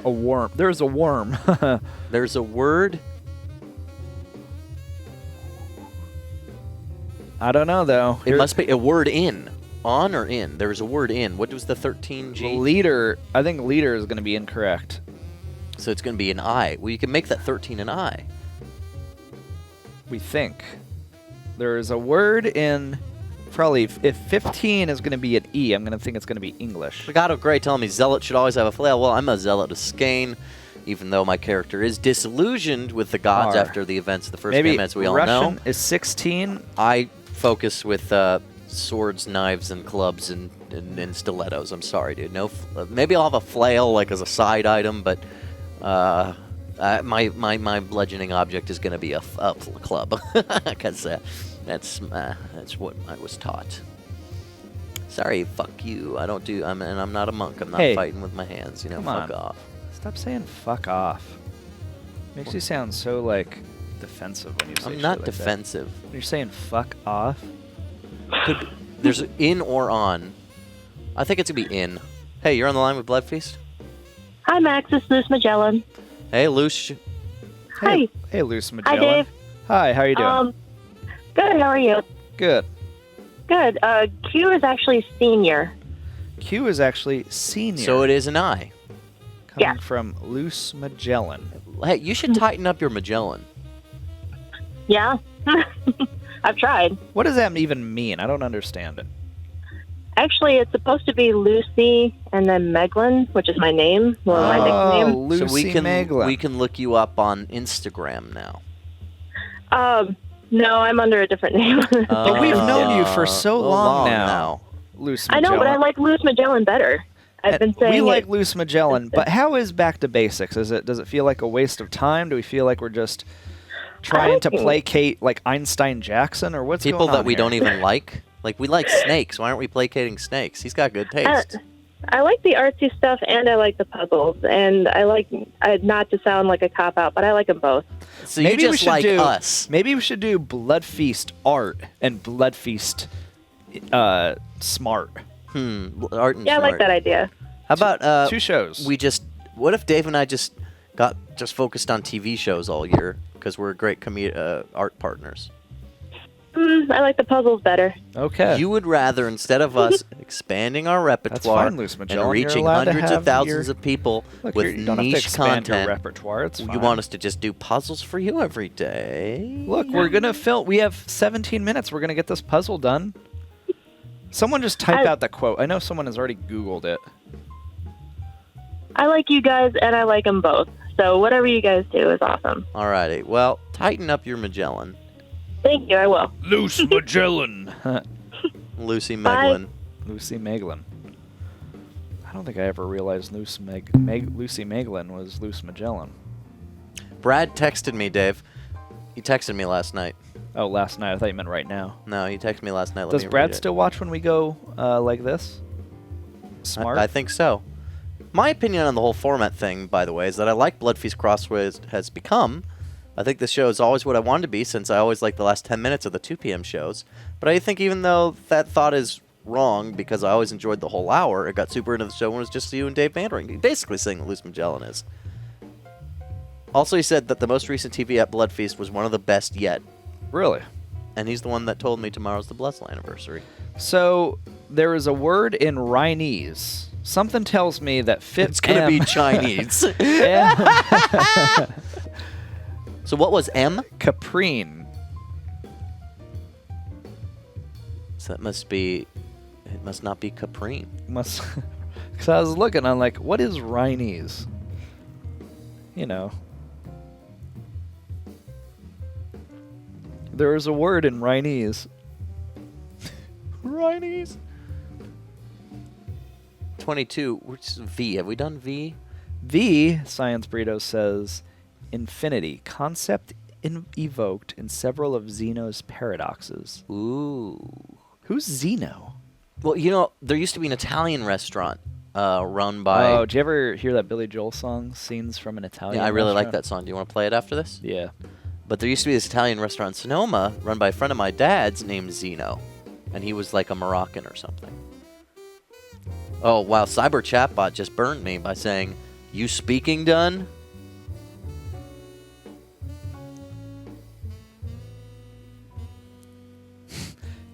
B: A worm. There's a worm.
A: There's a word.
B: I don't know though.
A: It must be a word in. On or in? There's a word in. What was the 13G?
B: Leader. I think leader is going to be incorrect.
A: So it's going to be an I. Well, you can make that 13 an I.
B: We think. There is a word in. Probably if 15 is going to be an E, I'm going to think it's going to be English.
A: Legato Gray telling me Zealot should always have a flail. Well, I'm a Zealot of Skane, even though my character is disillusioned with the gods
B: R.
A: after the events of the first
B: Maybe
A: game, as we all
B: Russian
A: know.
B: is 16.
A: I focus with swords, knives, and clubs and stilettos. I'm sorry, dude. No, maybe I'll have a flail like as a side item, but my bludgeoning object is going to be a club because that's what I was taught. Sorry, fuck you. I don't do. I'm not a monk. I'm not fighting with my hands. You know, fuck off.
B: Stop saying fuck off. Makes you sound so like defensive when you say.
A: I'm not
B: shit like
A: defensive.
B: That. You're saying fuck off.
A: There's in or on. I think it's gonna be in. Hey, you're on the line with Bloodfeast.
J: Hi, Max. It's Luce Magellan.
A: Hey, Luce.
J: Hi.
B: Hey, Luce Magellan.
J: Hi, Dave.
B: Hi. How you doing?
J: Good. How are you?
B: Good.
J: Good. Q is actually senior.
B: Q is actually senior.
A: So it is an I.
B: Coming from Luce Magellan.
A: Hey, you should tighten up your Magellan.
J: Yeah.
K: I've tried.
B: What does that even mean? I don't understand it.
K: Actually, it's supposed to be Lucy and then Meglin, which is my name, my nickname.
B: Lucy
A: so
B: Meglin.
A: we can look you up on Instagram now.
K: No, I'm under a different name.
B: But we've known you for so long now. Luce
K: I
B: Magellan.
K: know, but I like Luce Magellan better. I've been saying
B: we like
K: it.
B: Luce Magellan, but how is Back to Basics? Does it feel like a waste of time? Do we feel like we're just trying to placate like Einstein Jackson, or what's
A: People
B: going on
A: that we
B: here?
A: don't even like? Like, we like Snakes. Why aren't we placating Snakes? He's got good taste.
K: I like the artsy stuff, and I like the puzzles, and I like, not to sound like a cop-out, but I like them both.
A: So maybe you just like us.
B: Maybe we should do Bloodfeast art and Bloodfeast smart.
A: Art and smart.
K: Yeah, I like that idea.
A: How about
B: two shows?
A: What if Dave and I just focused on TV shows all year because we're great art partners?
K: I like the puzzles better.
B: Okay.
A: You would rather, instead of us expanding our repertoire
B: fine, Luce Magellan.
A: and reaching
B: You're allowed to
A: hundreds
B: have
A: of thousands of people
B: Look,
A: with
B: you don't have to
A: niche
B: expand your
A: content,
B: repertoire. It's
A: you
B: fine.
A: want us to just do puzzles for you every day?
B: Look, we're gonna film. We have 17 minutes. We're gonna get this puzzle done. Someone just type out the quote. I know someone has already Googled it.
K: I like you guys, and I like them both. So whatever you guys do is awesome.
A: Alrighty. Well, tighten up your Magellan.
K: Thank you, I will.
B: Luce Magellan.
A: Lucy
K: Bye.
A: Meglin.
B: Lucy Meglin. I don't think I ever realized Lucy Meglin was Luce Magellan.
A: Brad texted me, Dave. He texted me last night.
B: Oh, last night. I thought you meant right now.
A: No, he texted me last night. Let
B: Does
A: me
B: Brad
A: read it.
B: still watch when we go like this? Smart?
A: I think so. My opinion on the whole format thing, by the way, is that I like Bloodfeast Crossways has become. I think the show is always what I wanted to be, since I always like the last 10 minutes of the 2 p.m. shows. But I think even though that thought is wrong, because I always enjoyed the whole hour, it got super into the show when it was just you and Dave bantering. He basically saying that Luce Magellan is. Also, he said that the most recent TV at Bloodfeast was one of the best yet.
B: Really?
A: And he's the one that told me tomorrow's the Blessel anniversary.
B: So, there is a word in Rhinese. Something tells me that
A: It's going to be Chinese. So what was M?
B: Caprine.
A: So that must be... It must not be Caprine.
B: Because I was looking, I'm like, what is Rhinese? You know. There is a word in Rhinese.
A: Rhinese. 22. Which is V? Have we done V?
B: V, Science Burrito says, infinity, concept evoked in several of Zeno's paradoxes.
A: Ooh.
B: Who's Zeno?
A: Well, you know, there used to be an Italian restaurant run by...
B: Oh, did you ever hear that Billy Joel song, Scenes from an Italian
A: Yeah, I really like
B: Restaurant?
A: that song. Do you want to play it after this?
B: Yeah.
A: But there used to be this Italian restaurant in Sonoma run by a friend of my dad's named Zeno. And he was like a Moroccan or something. Oh, wow. Cyber Chatbot just burned me by saying, "You speaking done?"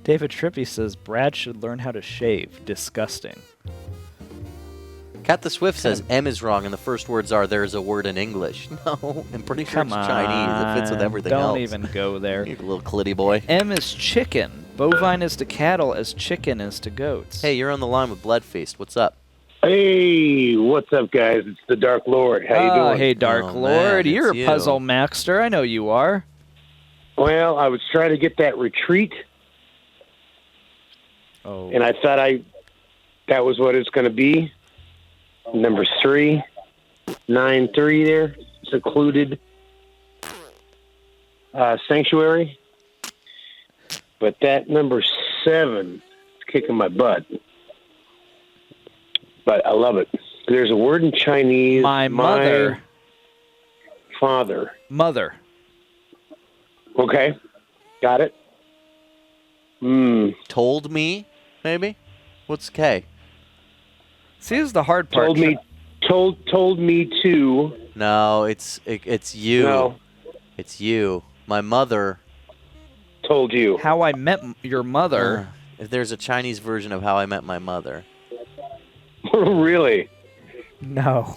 B: David Trippy says, Brad should learn how to shave. Disgusting.
A: Cat the Swift says M is wrong, and the first words are "there's a word in English." No, I'm pretty sure
B: Come
A: it's Chinese. It fits with
B: on,
A: everything else.
B: Don't even go there.
A: You little clitty boy.
B: M is chicken. Bovine is to cattle as chicken is to goats.
A: Hey, you're on the line with Bloodfeast. What's up?
L: Hey, what's up, guys? It's the Dark Lord. How you doing?
B: Hey, Dark
A: Oh,
B: Lord.
A: man,
B: You're
A: it's
B: a
A: you.
B: puzzle master. I know you are.
L: Well, I was trying to get that retreat, and I thought that was what it's going to be. Number 3, 9-3 there, secluded sanctuary. But that number 7 is kicking my butt. But I love it. There's a word in Chinese.
B: My mother.
L: Father.
B: Mother.
L: Okay. Got it.
A: Told me, maybe? What's K?
B: See, this is the hard part.
L: Told me to.
A: No, it's you.
L: No.
A: It's you. My mother.
L: Told you.
B: How I met your mother.
A: If there's a Chinese version of How I Met My Mother.
L: Really?
B: No.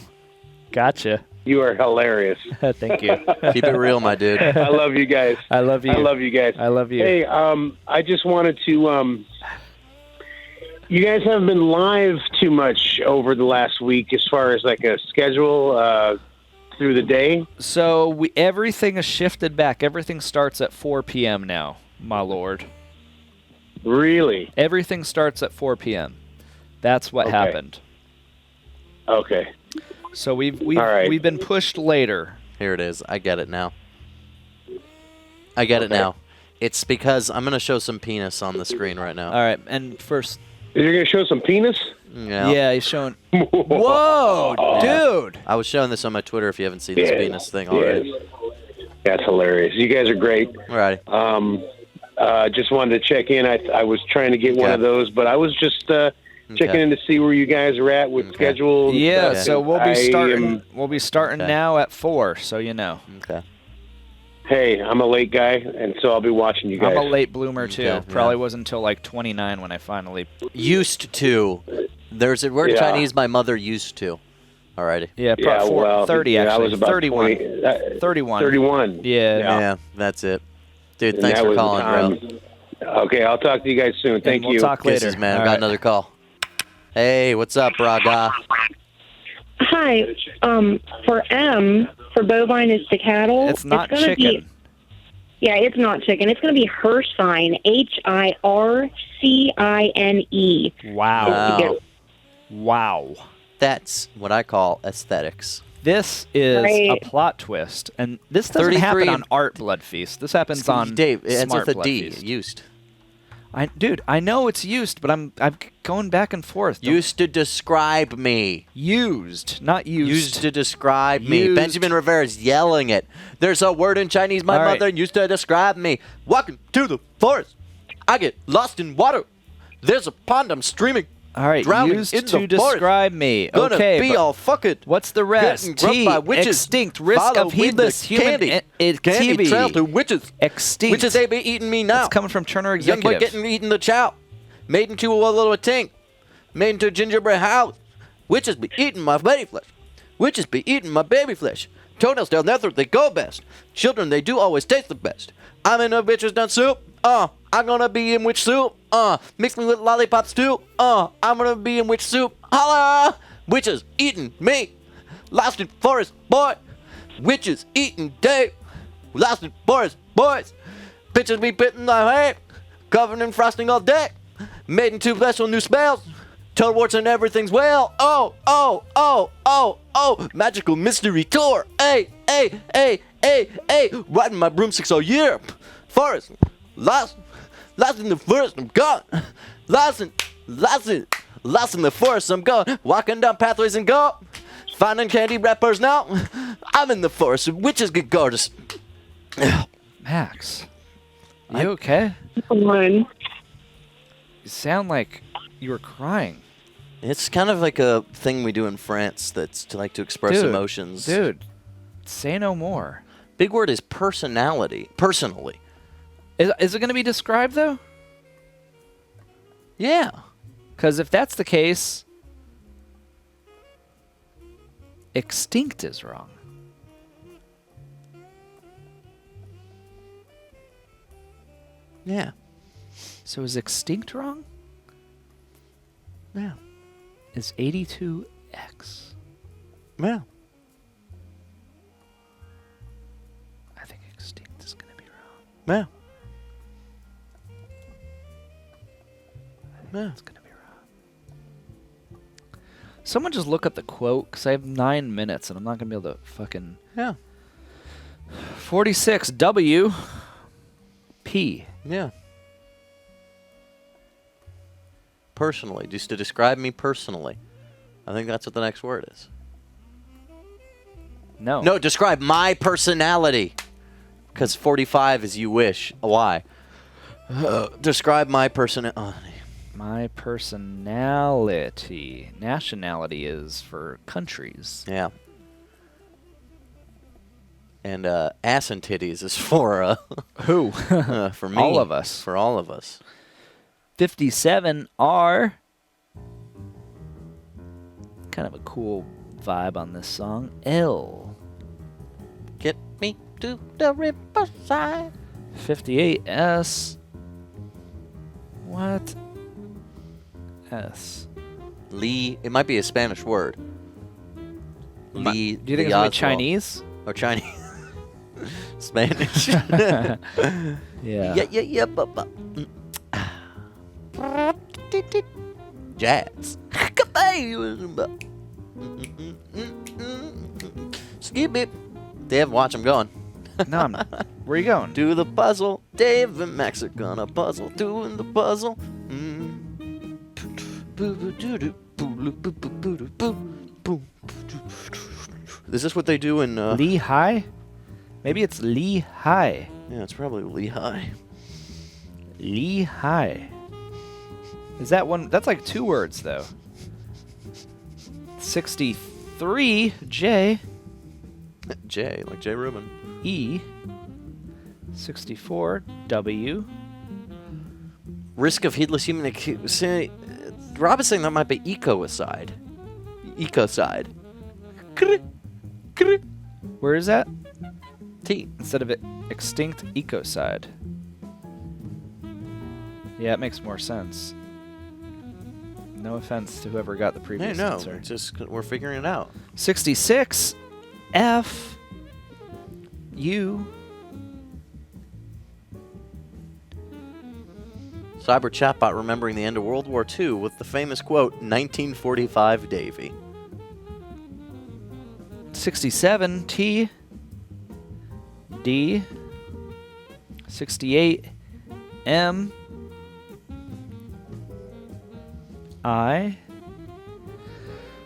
B: Gotcha.
L: You are hilarious.
B: Thank you.
A: Keep it real, my dude.
L: I love you guys.
B: I love you.
L: I love you guys.
B: I love you.
L: Hey, I just wanted to. You guys haven't been live too much over the last week, as far as like a schedule through the day.
B: So everything is shifted back. Everything starts at 4 p.m. now, my lord.
L: Really?
B: Everything starts at 4 p.m. That's what happened.
L: Okay.
B: So we've
L: All right.
B: we've been pushed later.
A: Here it is. I get it now. I get it now. It's because I'm going to show some penis on the screen right now.
B: All right, and first...
L: You're going to show some penis?
B: Yeah, he's showing... Whoa, dude!
A: I was showing this on my Twitter if you haven't seen this penis thing already.
L: That's hilarious. You guys are great.
A: All right.
L: Just wanted to check in. I was trying to get one of those, but I was just checking in to see where you guys are at with schedules.
B: Yeah, so we'll be starting now at 4, so you know.
A: Okay.
L: Hey, I'm a late guy, and so I'll be watching you guys.
B: I'm a late bloomer, too. Probably wasn't until like 29 when I finally...
A: Used to. There's a word in Chinese my mother used to. Alrighty.
B: Yeah, 30 actually.
L: I was about
B: 31.
L: 20,
B: 31.
L: 31.
A: Yeah, that's it. Dude,
L: And
A: thanks
L: that
A: for
L: was the
A: calling,
L: time.
A: bro.
L: Okay, I'll talk to you guys soon. Thank you.
B: We'll talk later.
A: Kisses, man.
B: All
A: I got
B: right.
A: another call. Hey, what's up, Braga?
J: Hi. For M, for bovine is to cattle.
B: It's not
J: gonna
B: chicken.
J: Yeah, it's not chicken. It's going to be Hircine, Hircine.
B: Wow. Wow.
A: That's what I call aesthetics.
B: This is
J: Right.
B: a plot twist, and this doesn't
A: 33
B: happen on
A: and-
B: Art Bloodfeast. This happens on
A: Dave, it ends
B: Smart
A: with a D.
B: Bloodfeast.
A: Used.
B: Dude, I know it's used, but I'm going back and forth.
A: Used to describe me.
B: Used, not used.
A: Used to describe me.
B: Used.
A: Benjamin Rivera's yelling it. There's a word in Chinese my
B: All right.
A: mother used to describe me. Walking to the forest. I get lost in water. There's a pond I'm streaming.
B: All right,
A: drowning
B: used
A: in
B: to
A: the forest.
B: describe me.
A: Gonna
B: Okay,
A: be
B: but
A: all fucking.
B: what's the rest?
A: Getting grubbed by witches.
B: Extinct, risk
A: Follow
B: of heedless
A: with the
B: human
A: candy trail to witches.
B: Extinct.
A: Witches, they be eating me now.
B: That's coming from Turner
A: Young boy
B: Executive.
A: getting eaten the chow. Made into a little tink. Made into a gingerbread house. Witches be eating my baby flesh. Witches be eating my baby flesh. Toenails down there, they go best. Children, they do always taste the best. I'm in a bitch's done soup. I'm gonna be in witch soup. Mix me with lollipops too. I'm gonna be in witch soup. Holla! Witches eating me. Lost in forest, boy. Witches eating Dave. Lost in forest, boys. Bitches be bitten my head. Covered in frosting all day. Made into special new spells. Toad warts and everything's well. Oh. Magical mystery tour. Hey. Riding my broomsticks all year. Forest. Lost in the forest, I'm gone. Lost in the forest, I'm gone. Walking down pathways and go. Finding candy wrappers now. I'm in the forest. Witches get gorgeous.
B: Max, you okay?
J: One.
B: You sound like you were crying.
A: It's kind of like a thing we do in France that's to express emotions.
B: Dude, say no more.
A: Big word is personality. Personally.
B: Is it going to be described, though?
A: Yeah.
B: Because if that's the case, extinct is wrong.
A: Yeah.
B: So is extinct wrong?
A: Yeah.
B: Is 82X?
A: Yeah.
B: I think extinct is going to be wrong.
A: Yeah.
B: It's going to be wrong. Someone just look up the quote, because I have 9 minutes, and I'm not going to be able to fucking...
A: Yeah.
B: 46 W P.
A: Yeah. Personally, just to describe me personally. I think that's what the next word is.
B: No.
A: No, describe my personality. Because 45 is you wish. Why? Describe my personality.
B: My personality. Nationality is for countries.
A: Yeah. And ass and titties is for
B: who?
A: For me.
B: All of us.
A: For all of us.
B: 57 R. Kind of a cool vibe on this song. L.
A: Get me to the riverside.
B: 58S. What? S.
A: Lee. It might be a Spanish word. Lee.
B: Do you think it's
A: Oswald.
B: Chinese?
A: Or Chinese? Spanish.
B: Yeah.
A: Yeah. Jazz. Skip it. Dave, watch him going.
B: No, I'm not. Where are you going?
A: Do the puzzle. Dave and Max are gonna puzzle. Doing the puzzle. Is this what they do in
B: Lehigh? Maybe it's Lehigh.
A: Yeah, it's probably Lehigh.
B: Lehigh. Is that one? That's like 2 words, though. 63, J.
A: J, like J. Rubin.
B: E. 64, W.
A: Risk of heedless human activity. Rob is saying that might be ecocide. Ecocide.
B: Where is that?
A: T.
B: Instead of extinct ecocide. Yeah, it makes more sense. No offense to whoever got the previous answer.
A: It's just we're figuring it out.
B: 66, F. U.
A: Cyber chatbot remembering the end of World War II with the famous quote, 1945 Davy.
B: 67, T. D. 68, M. I.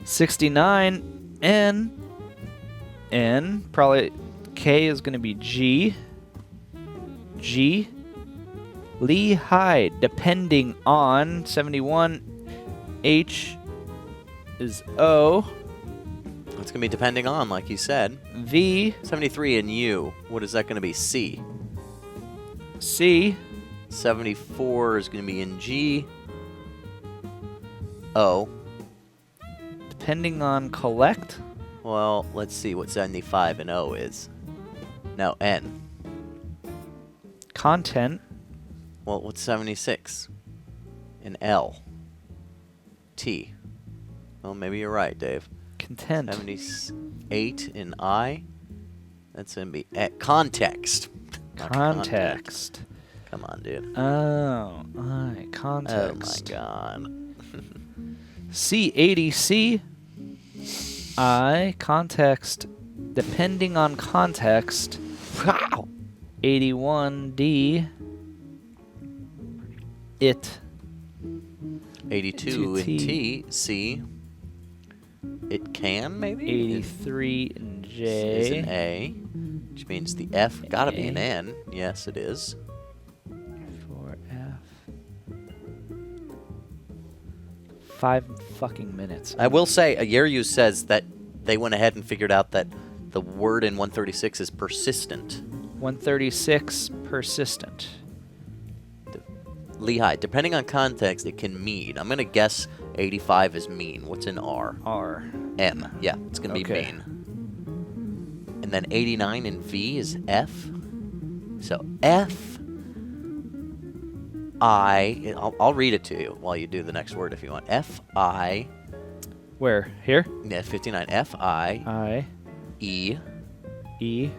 B: 69, N. N. Probably K is going to be G. G. Lehigh, depending on. 71, H is O.
A: It's going to be depending on, like you said.
B: V.
A: 73 and U. What is that going to be? C.
B: C.
A: 74 is going to be in G. O.
B: Depending on collect.
A: Well, let's see what 75 and O is. No, N.
B: Content.
A: Well, what's 76? In L. T. Well, maybe you're right, Dave.
B: Content.
A: 78 in I. That's going to be context.
B: Context.
A: Come on, dude.
B: Oh, I. Context.
A: Oh, my God.
B: C80C. I. Context. Depending on context. Wow. 81D. It.
A: 82 in T. C. It can, maybe?
B: 83 in J.
A: Is an A, which means the F gotta be an N. Yes, it is.
B: 4F. 5 fucking minutes.
A: I will say, Yeryu says that they went ahead and figured out that the word in 136 is persistent.
B: 136, persistent.
A: Lehigh, depending on context, it can mean. I'm going to guess 85 is mean. What's in R?
B: R.
A: M. Yeah, it's going to be mean. And then 89 in V is F. So F, I, I'll read it to you while you do the next word if you want. F, I.
B: Where? Here?
A: Yeah, 59. F, I. E.
B: E.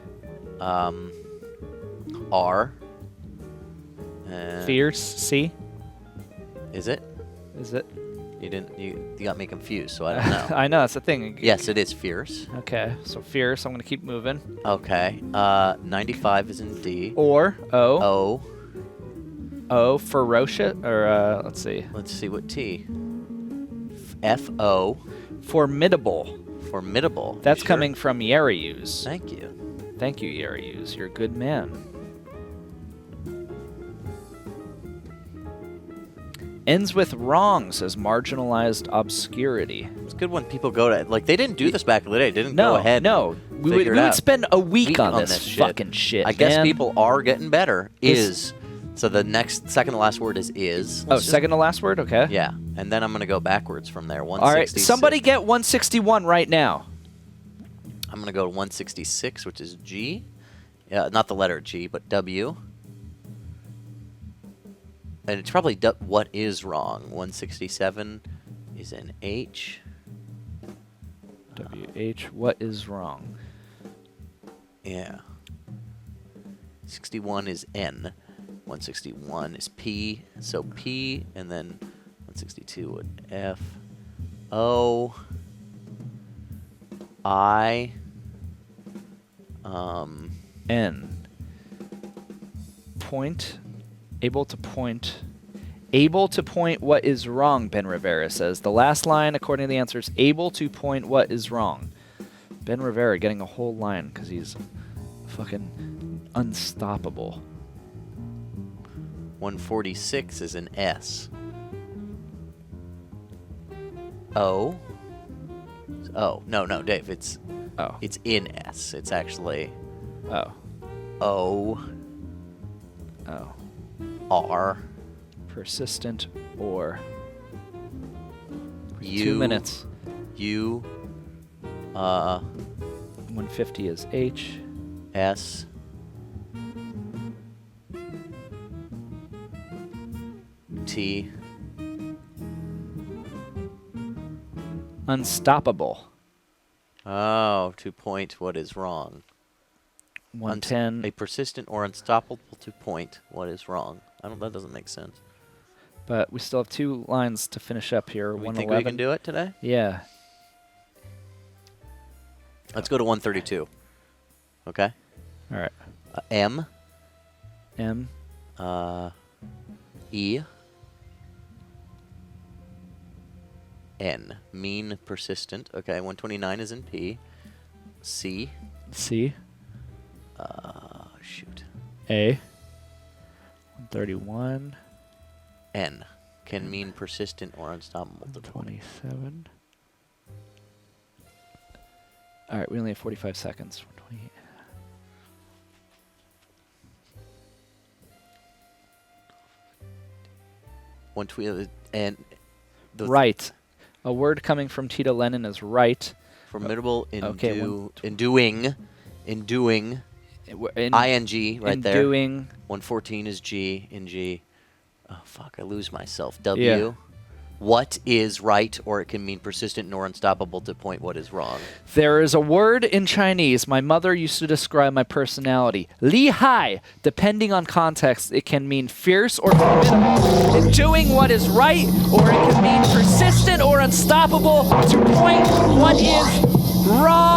A: R.
B: Fierce, C.
A: Is it?
B: Is it?
A: You got me confused, so I don't know.
B: I know, that's the thing.
A: Yes, it is fierce.
B: Okay, so fierce, I'm going to keep moving.
A: Okay, 95 is in D.
B: Or O.
A: O.
B: O, ferocious, or let's see.
A: Let's see what T. F-O.
B: Formidable.
A: Formidable.
B: That's coming from Yeriyus.
A: Thank you.
B: Thank you, Yeriyus. You're a good man. Ends with wrong, says marginalized obscurity.
A: It's good when people go to, like, they didn't do this back in the day. They didn't go ahead.
B: No, we would spend a week on this fucking shit.
A: I guess people are getting better. So the second to last word is is.
B: Second to last word? Okay.
A: Yeah, and then I'm going to go backwards from there.
B: All right, somebody get 161 right now.
A: I'm going to go to 166, which is G. Not the letter G, but W. And it's probably what is wrong. 167 is an H.
B: WH, what is wrong?
A: Yeah. 61 is N. 161 is P. So P, and then 162 would F. O. I.
B: N. Point. Able to point. Able to point what is wrong, Ben Rivera says. The last line, according to the answer, is able to point what is wrong. Ben Rivera getting a whole line because he's fucking unstoppable.
A: 146 is an S. O. Oh, no, Dave. It's in S. It's actually O. R.
B: Persistent or.
A: U.
B: 2 minutes.
A: U.
B: 150 is H.
A: S. T.
B: Unstoppable.
A: Oh, to point what is wrong.
B: 110.
A: A persistent or unstoppable to point what is wrong. That doesn't make sense.
B: But we still have 2 lines to finish up here.
A: We think we can do it today?
B: Yeah.
A: Let's go to 132. Okay?
B: All right.
A: M.
B: M.
A: E. N. Mean, persistent. Okay, 129 is in P. C.
B: C.
A: Shoot.
B: A. 131.
A: N. Can mean persistent or unstoppable.
B: 27. All right, we only have 45 seconds. 128.
A: And
B: right. A word coming from Tito Lennon is right.
A: Formidable in
B: okay,
A: in doing. ING right there.
B: Doing.
A: 114 is G in G. Oh fuck, I lose myself. W.
B: Yeah.
A: What is right, or it can mean persistent nor unstoppable to point what is wrong.
B: There is a word in Chinese my mother used to describe my personality. Li hai. Depending on context, it can mean fierce or formidable. In doing what is right, or it can mean persistent or unstoppable to point what is wrong.